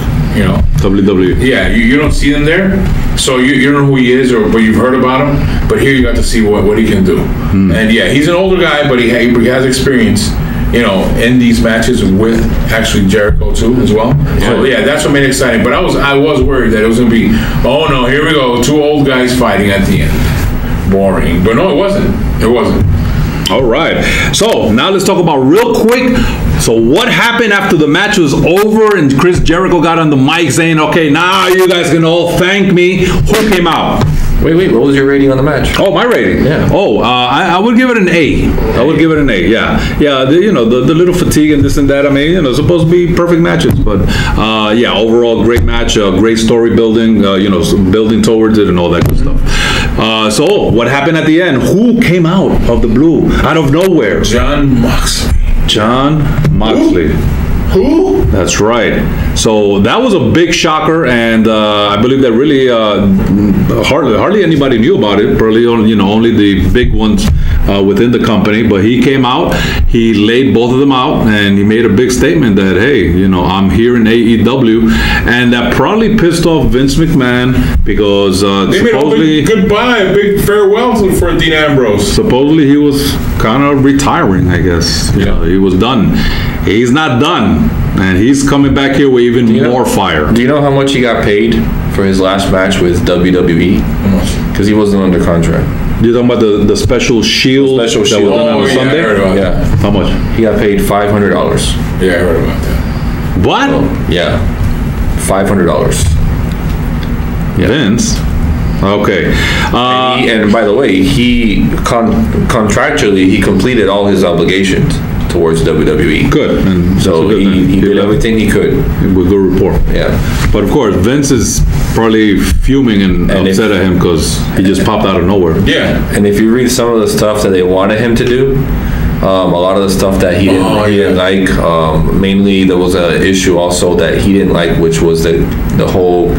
WWE. Yeah, you don't see him there, so you don't know who he is, but you've heard about him. But here you got to see what he can do. And yeah, he's an older guy, but he has experience, in these matches with actually Jericho too as well. So yeah, that's what made it exciting. But I was worried that it was gonna be, oh no, here we go, two old guys fighting at the end. Boring. But no, it wasn't. All right. So now let's talk about real quick. So what happened after the match was over and Chris Jericho got on the mic saying, okay, now you guys can all thank me. Who came out? Wait, what was your rating on the match? Oh, my rating? Yeah. Oh, I would give it an A. I would give it an A, yeah. Yeah, the little fatigue and this and that, it's supposed to be perfect matches. But, overall, great match, great story building, building towards it and all that good stuff. So, what happened at the end? Who came out of the blue, out of nowhere? Jon Moxley. Who? That's right. So that was a big shocker, and I believe that really hardly anybody knew about it. Probably only the big ones within the company. But he came out, he laid both of them out, and he made a big statement that, hey, I'm here in AEW, and that probably pissed off Vince McMahon because they supposedly made a big goodbye, a big farewell for Dean Ambrose. Supposedly he was kind of retiring, I guess. He was done. He's not done, and he's coming back here with even more fire. Do you know how much he got paid for his last match with WWE? How much? Because he wasn't under contract. You're talking about the special shield that was done on Sunday? I heard about that. How much? He got paid $500. Yeah, I heard about that. What? Yeah, $500. Yeah. Vince? Okay. And by the way, he contractually, he completed all his obligations towards WWE. Good. And so he did everything he could. With good rapport. Yeah. But of course, Vince is probably fuming and upset at him because he just popped out of nowhere. Yeah. And if you read some of the stuff that they wanted him to do, a lot of the stuff that he didn't like, mainly there was an issue also that he didn't like, which was the whole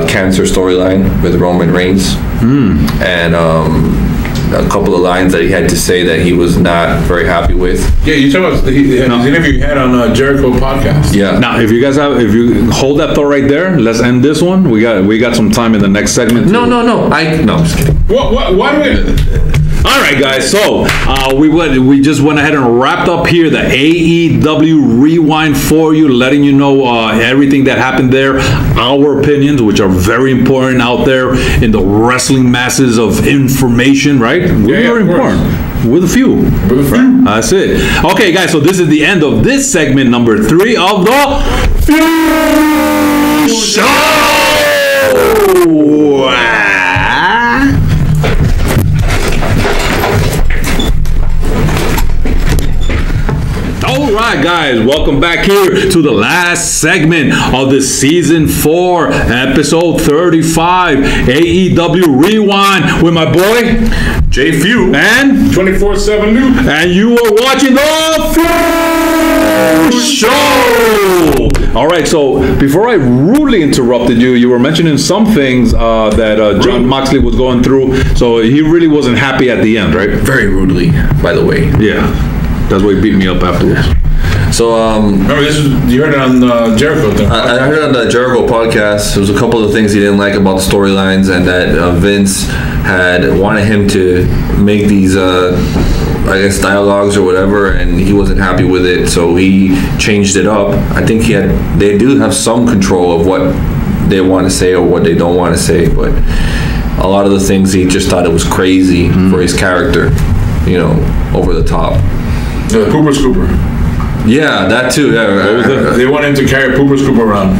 cancer storyline with Roman Reigns. And a couple of lines that he had to say that he was not very happy with. Yeah, you talking about his interview you had on Jericho Podcast. Yeah. Now, if you hold that thought right there, let's end this one. We got some time in the next segment. No, I'm just kidding. What? Why do we? All right, guys. So we just went ahead and wrapped up here the AEW Rewind for you, letting you know everything that happened there, our opinions, which are very important out there in the wrestling masses of information. Right? We're very important. With a few. That's it. Okay, guys. So this is the end of this segment number 3 of the Few Show. All right, guys, welcome back here to the last segment of the season 4, episode 35, AEW Rewind with my boy JFEW and 24/7 Luke, and you are watching the Few Show. All right, so before I rudely interrupted you, you were mentioning some things that John Moxley was going through. So he really wasn't happy at the end, right? Very rudely, by the way. Yeah, that's why he beat me up afterwards. So, remember, you heard it on Jericho. I heard on the Jericho podcast, there was a couple of things he didn't like about the storylines, and that Vince had wanted him to make these, I guess, dialogues or whatever, and he wasn't happy with it, so he changed it up. I think they do have some control of what they want to say or what they don't want to say, but a lot of the things he just thought it was crazy for his character, over the top. The Pooper Scooper. Yeah, that too. Yeah, they want him to carry a Pooper Scooper around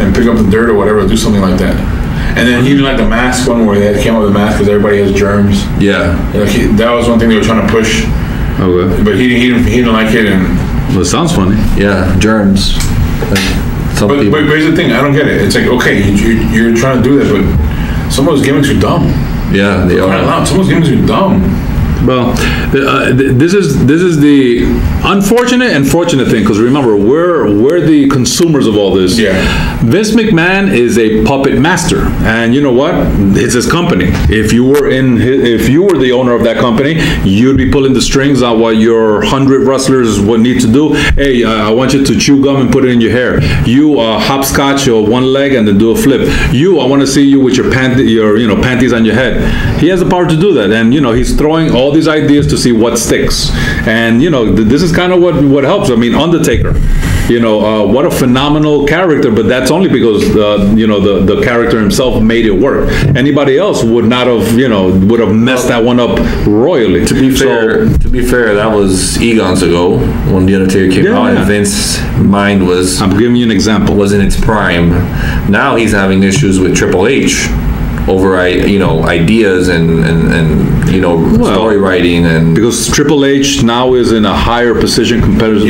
and pick up the dirt or whatever, do something like that. And then he didn't like the mask one where they came up with the mask because everybody has germs. Yeah. That was one thing they were trying to push. Okay. But he didn't like it. Well, it sounds funny. Yeah, germs. But here's the thing, I don't get it. It's like, okay, you're trying to do this, but some of those gimmicks are dumb. Yeah, they are. Some of those gimmicks are dumb. Well, this is the unfortunate and fortunate thing, because remember, we're the consumers of all this. Yeah. Vince McMahon is a puppet master, and you know what? It's his company. If you were the owner of that company, you'd be pulling the strings on what your 100 wrestlers would need to do. Hey, I want you to chew gum and put it in your hair. You hopscotch your one leg and then do a flip. I want to see you with your panties on your head. He has the power to do that, and he's throwing all these ideas to see what sticks. And this is kind of what helps. I mean, Undertaker, what a phenomenal character, but that's only because the character himself made it work. Anybody else would not have would have messed that one up royally. To be fair, that was eons ago when the Undertaker came out, and Vince's mind was, I'm giving you an example, was in its prime. Now he's having issues with Triple H over ideas and story writing, and because Triple H now is in a higher position compared to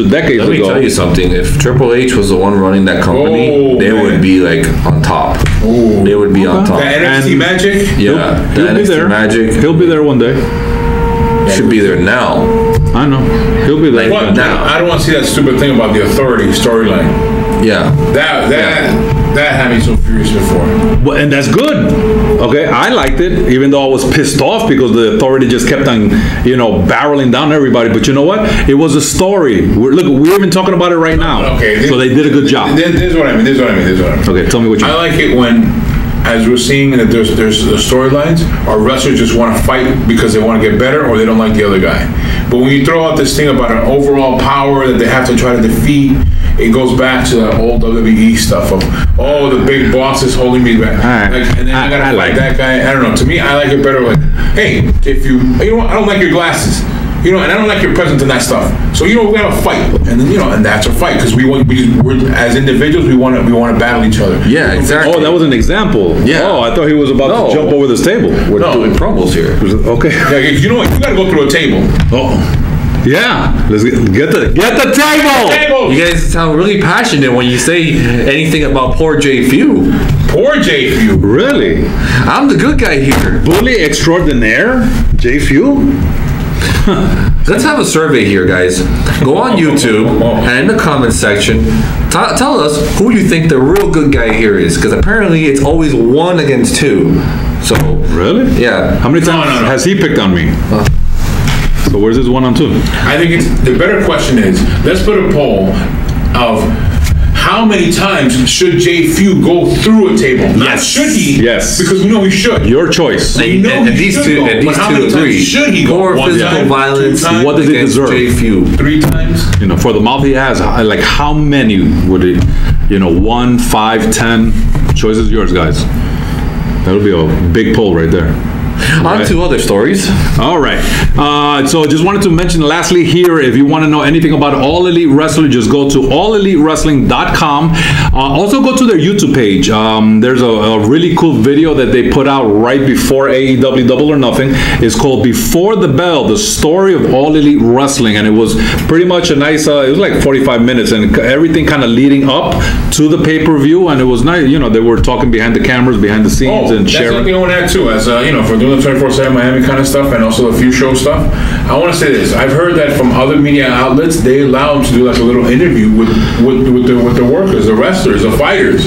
decades ago. Let me tell you something. If Triple H was the one running that company, they would be like on top. They would be on top. The NXT Magic. Yeah, he'll be there. Magic. He'll be there one day. Should be there now. I know. He'll be there now. I don't want to see that stupid thing about the Authority storyline. Yeah. That had me so furious before. Well, and that's good. Okay, I liked it, even though I was pissed off because the Authority just kept on, barreling down everybody. But you know what? It was a story. We're even talking about it right now. Okay. So they did a good job. This is what I mean. Okay, tell me what you mean. I like it when, as we're seeing that there's the storylines, our wrestlers just want to fight because they want to get better or they don't like the other guy. But when you throw out this thing about an overall power that they have to try to defeat, it goes back to that old WWE stuff of, the big boss is holding me back. And then I gotta fight that guy. I don't know. To me, I like it better like, hey, if I don't like your glasses. And I don't like your presence and that stuff. So we gotta fight, and then and that's a fight because we're as individuals we want to battle each other. Yeah, exactly. Oh, that was an example. Yeah. Oh, I thought he was about to jump over this table. We're doing crumbles here. Okay. Yeah, you know what? You gotta go through a table. Oh. Yeah, let's get the table. You guys sound really passionate when you say anything about poor JFEW. Poor JFEW. Really? I'm the good guy here. Bully extraordinaire, JFEW. Let's have a survey here, guys. Go on YouTube and in the comment section, tell us who you think the real good guy here is, because apparently it's always 1 against 2. So Really? yeah. How many times No. has he picked on me? So where's this 1 on 2? I think it's the better question is, let's put a poll of how many times should JFEW go through a table? Not Yes. should he? Yes. Because we know he should. Your choice. We know And he these should two- go, and but these how two many times agree. should he go? More 1 physical time, violence. 2 times, What does he against deserve? JFEW. 3 times? You know, for the mouth he has, like how many would it, 1, 5, 10? Choice is yours, guys. That'll be a big poll right there. On to other stories. All right. So just wanted to mention lastly here, if you want to know anything about All Elite Wrestling, just go to allelitewrestling.com. Also go to their YouTube page. There's a really cool video that they put out right before AEW Double or Nothing. It's called Before the Bell, the story of All Elite Wrestling. And it was pretty much a nice, it was like 45 minutes and everything kind of leading up to the pay-per-view. And it was nice, they were talking behind the cameras, behind the scenes and that's sharing. something I want to add too, as for doing the 24/7 Miami kind of stuff and also the few show stuff. I want to say this: I've heard that from other media outlets, they allow them to do like a little interview with the workers, the wrestlers, the fighters,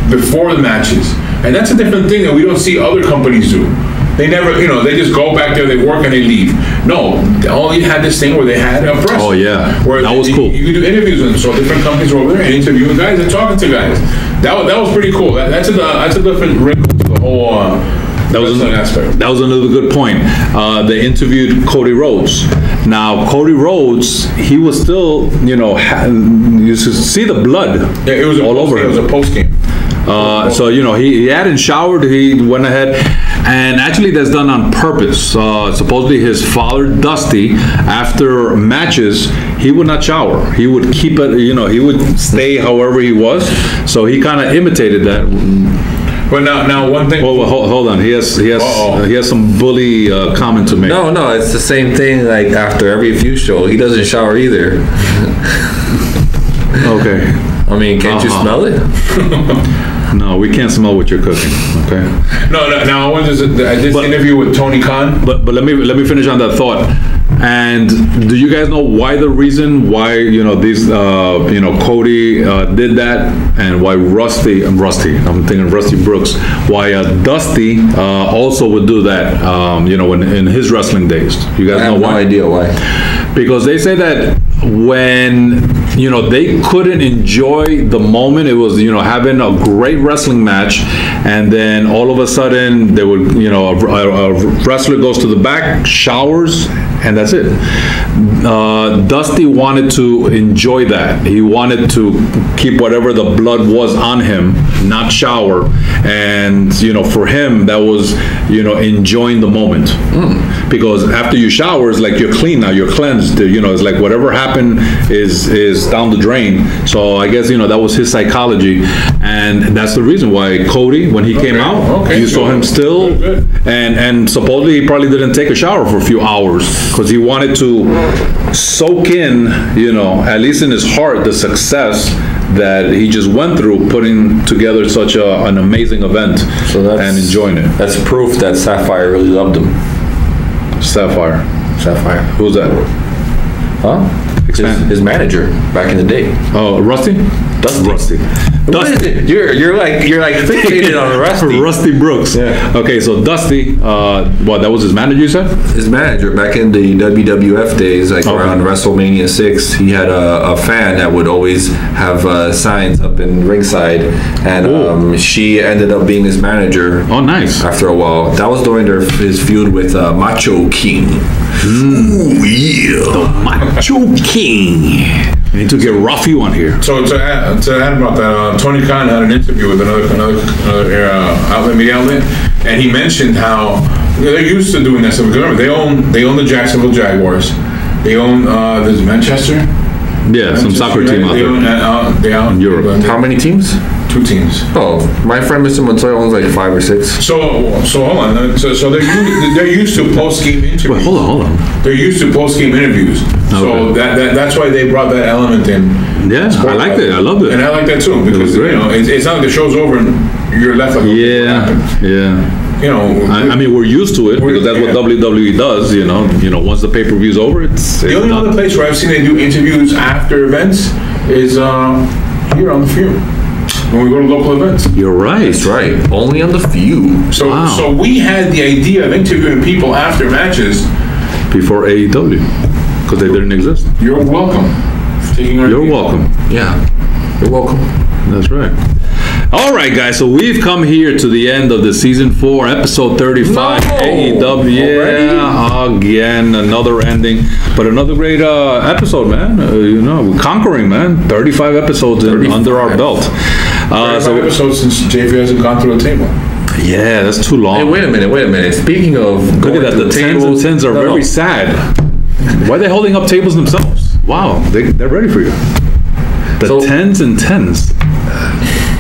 before the matches, and that's a different thing that we don't see other companies do. They never, they just go back there, they work and they leave. No, they only had this thing where they had a press. Oh, yeah. Where That was cool. You could do interviews with them, so different companies were over there and interviewing guys and talking to guys. That was pretty cool. That's a different wrinkle to the whole wrestling aspect. That was another good point. They interviewed Cody Rhodes. Now, Cody Rhodes, he was still, you should see the blood Yeah, it was all over It was him. a post game. So, he hadn't showered. He went ahead. And actually, that's done on purpose. Supposedly, his father, Dusty, after matches, he would not shower. He would keep it, he would stay however he was. So he kind of imitated that. But now one thing. Well, hold on. He has some bully comment to make. No, it's the same thing. Like after every few show, he doesn't shower either. Okay. I mean, can't you smell it? No, we can't smell what you're cooking. Okay. No. Now I went to this interview with Tony Khan. But let me finish on that thought. And do you guys know the reason why these Cody did that, and why Rusty? I'm thinking Rusty Brooks. Why Dusty also would do that? In his wrestling days. You guys know why? I have no idea why. Because they say that when they couldn't enjoy the moment, it was having a great wrestling match, and then all of a sudden they would a wrestler goes to the back, showers, and that's it. Dusty wanted to enjoy that. He wanted to keep whatever the blood was on him, not shower, and for him that was enjoying the moment. Because after you shower, it's like you're clean now, you're cleansed. It's like whatever happened is down the drain. So I guess that was his psychology, and that's the reason why Cody, when he came out, you saw him still, and supposedly he probably didn't take a shower for a few hours because he wanted to soak in, at least in his heart, the success that he just went through putting together such an amazing event and enjoying it. That's proof that Sapphire really loved him. Sapphire. Who's that? Huh? His manager back in the day. Oh, Rusty? Dusty. You're like fixated on Rusty. Rusty Brooks. Yeah. Okay, so Dusty, that was his manager, you said? His manager back in the WWF days, around WrestleMania 6, he had a fan that would always have signs up in ringside, and she ended up being his manager. Oh, nice. After a while. That was during his feud with Macho King. Ooh, yeah. The Macho King. We need to get Ruffy on here. So to add about that, Tony Khan had an interview with another media outlet, and he mentioned how they're used to doing that stuff. Remember, they own the Jacksonville Jaguars. They own there's Manchester. Yeah, some soccer team out there. They own in Europe. How many teams? 2 teams. Oh, my friend Mr. Montoya owns like 5 or 6. So hold on. So they're used to post game interviews. Wait, hold on. They're used to post game interviews. So that's why they brought that element in. Yeah, I liked it. I loved it. And I like that too because it's not like the show's over and you're left like yeah. I mean, we're used to it because that's what WWE does. Once the pay-per-view's over, it's the only other place where I've seen they do interviews after events is here on the Few. when we go to local events. You're right. That's right. Only on the few. So we had the idea of interviewing people after matches before AEW because they didn't exist. You're welcome. You're welcome. Yeah. You're welcome. That's right. All right, guys. So we've come here to the end of the season 4, episode 35. AEW. Yeah, again, another ending, but another great episode, man. You know, we're conquering, man. 35 episodes under our belt. 35 episodes since JFEW hasn't gone through a table. Yeah, that's too long. Hey, wait a minute. Speaking of, look at that. The 10s and 10s are very sad. Why are they holding up tables themselves? Wow, they're ready for you. The 10s and 10s.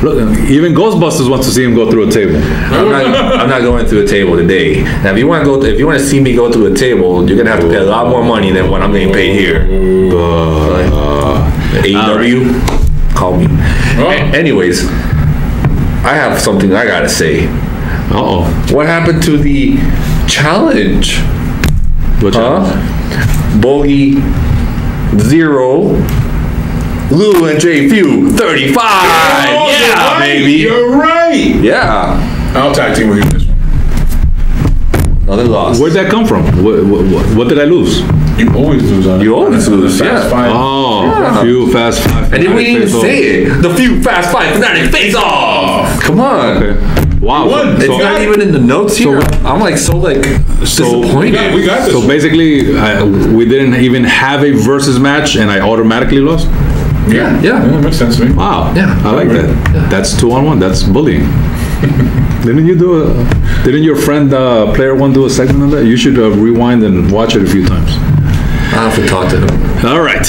Look, even Ghostbusters wants to see him go through a table. I'm not going through a table today. Now, if you want to see me go through a table, you're gonna have to pay a lot more money than what I'm getting paid here. AEW, right. Call me. Anyways, I have something I gotta say. What happened to the challenge? What challenge? Bogy 0. Lou and JFEW 35. Yeah, right. baby. You're right. Yeah. I'll tag team with you this one. Another loss. Where'd that come from? What did I lose? You always lose on it. You always lose. Fast Five. Few Fast Five. And then we didn't even say it. The Few Fast Five Fanatic Face Off. Come on. Okay. Wow. It's not even in the notes here. I'm like disappointed. We got this. So basically, we didn't even have a versus match, and I automatically lost. Yeah, that makes sense to me. Wow. Yeah. I like that. Yeah. That's 2-on-1. That's bullying. Didn't your friend Player One do a segment on that? You should rewind and watch it a few times. I'll have to talk to him. All right.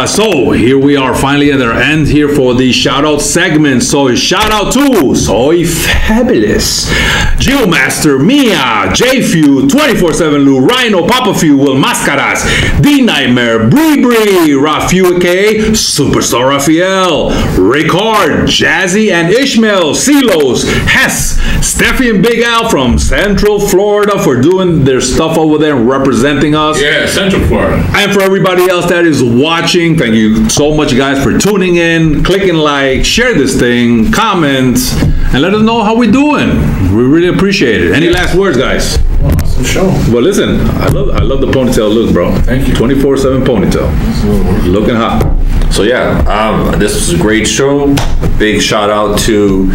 So here we are finally at our end here for the shout out segment. So shout out to Soy Fabulous, GIOMASTER, Mia, JFEW, 24/7 Lou, Rhino, Papa Few, Will Mascaras, D Nightmare, BRI-BRI, Rafu aka Superstar Raphael, Ricard, Jazzy and Ishmael, Silos, Hess, Steffi and Big Al from Central Florida for doing their stuff over there and representing us. Yeah, Central Florida. And for everybody else that is watching, thank you so much, guys, for tuning in, clicking like, share this thing, comment, and let us know how we're doing. We really appreciate it. Any last words, guys? Awesome show. Well, listen, I love the ponytail look, bro. Thank you. 24/7 ponytail. Looking hot. So yeah, this was a great show. A big shout out to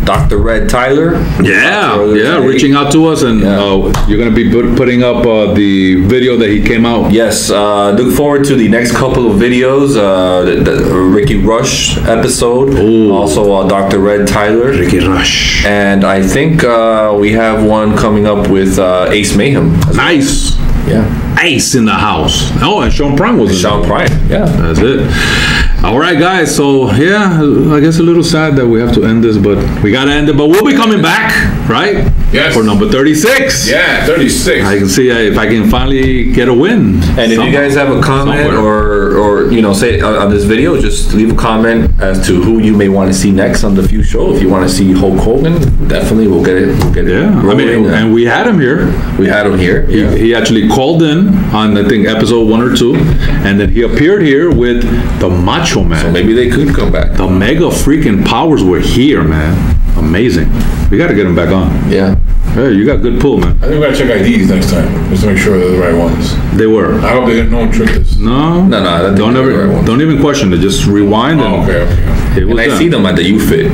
Dr. Red Tyler. Yeah, reaching out to us, and you're going to be putting up the video that he came out. Yes, look forward to the next couple of videos. The Ricky Rush episode. Ooh. Also Dr. Red Tyler. Ricky Rush. And I think we have one coming up with Ace Mayhem. Nice. Yeah. Ace in the house. Oh, and Sean Prime was in Sean Prime. Yeah. That's it. All right, guys. So, yeah, I guess a little sad that we have to end this, but we got to end it. But we'll be coming back, right? Yes. For number 36. Yeah, 36. I can see if I can finally get a win. And if you guys have a comment or say on this video, just leave a comment as to who you may want to see next on the Few Show. If you want to see Hulk Hogan, definitely we'll get it. Yeah. I mean, and we had him here. He actually called in on, I think, episode 1 or 2, and then he appeared here with the Macho Man. So maybe they could come back. The mega freaking powers were here, man. Amazing. We got to get him back on. Yeah. Hey, you got good pull, man. I think we gotta check IDs next time, just to make sure they're the right ones. They were. I hope they didn't no one trick us. No. Don't even question it. Just rewind and. Okay. And I see them at the UFIT.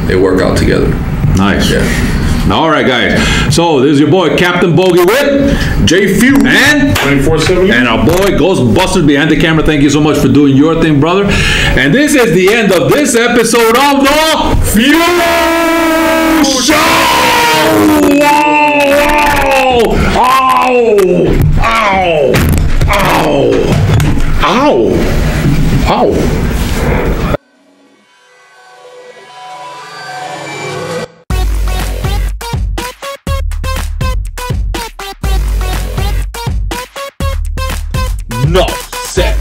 They work out together. Nice. Yeah. All right, guys. So this is your boy Captain Bogy with JFEW and 24/7 and our boy Ghostbusters behind the camera. Thank you so much for doing your thing, brother. And this is the end of this episode of the Few Show. Ow. No set.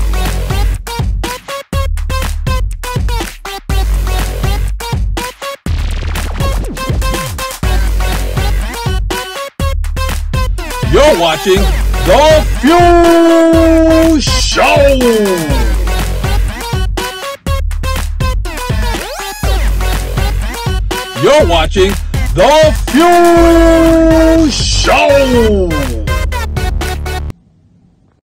You're watching The Few Show. You're watching The Few Show.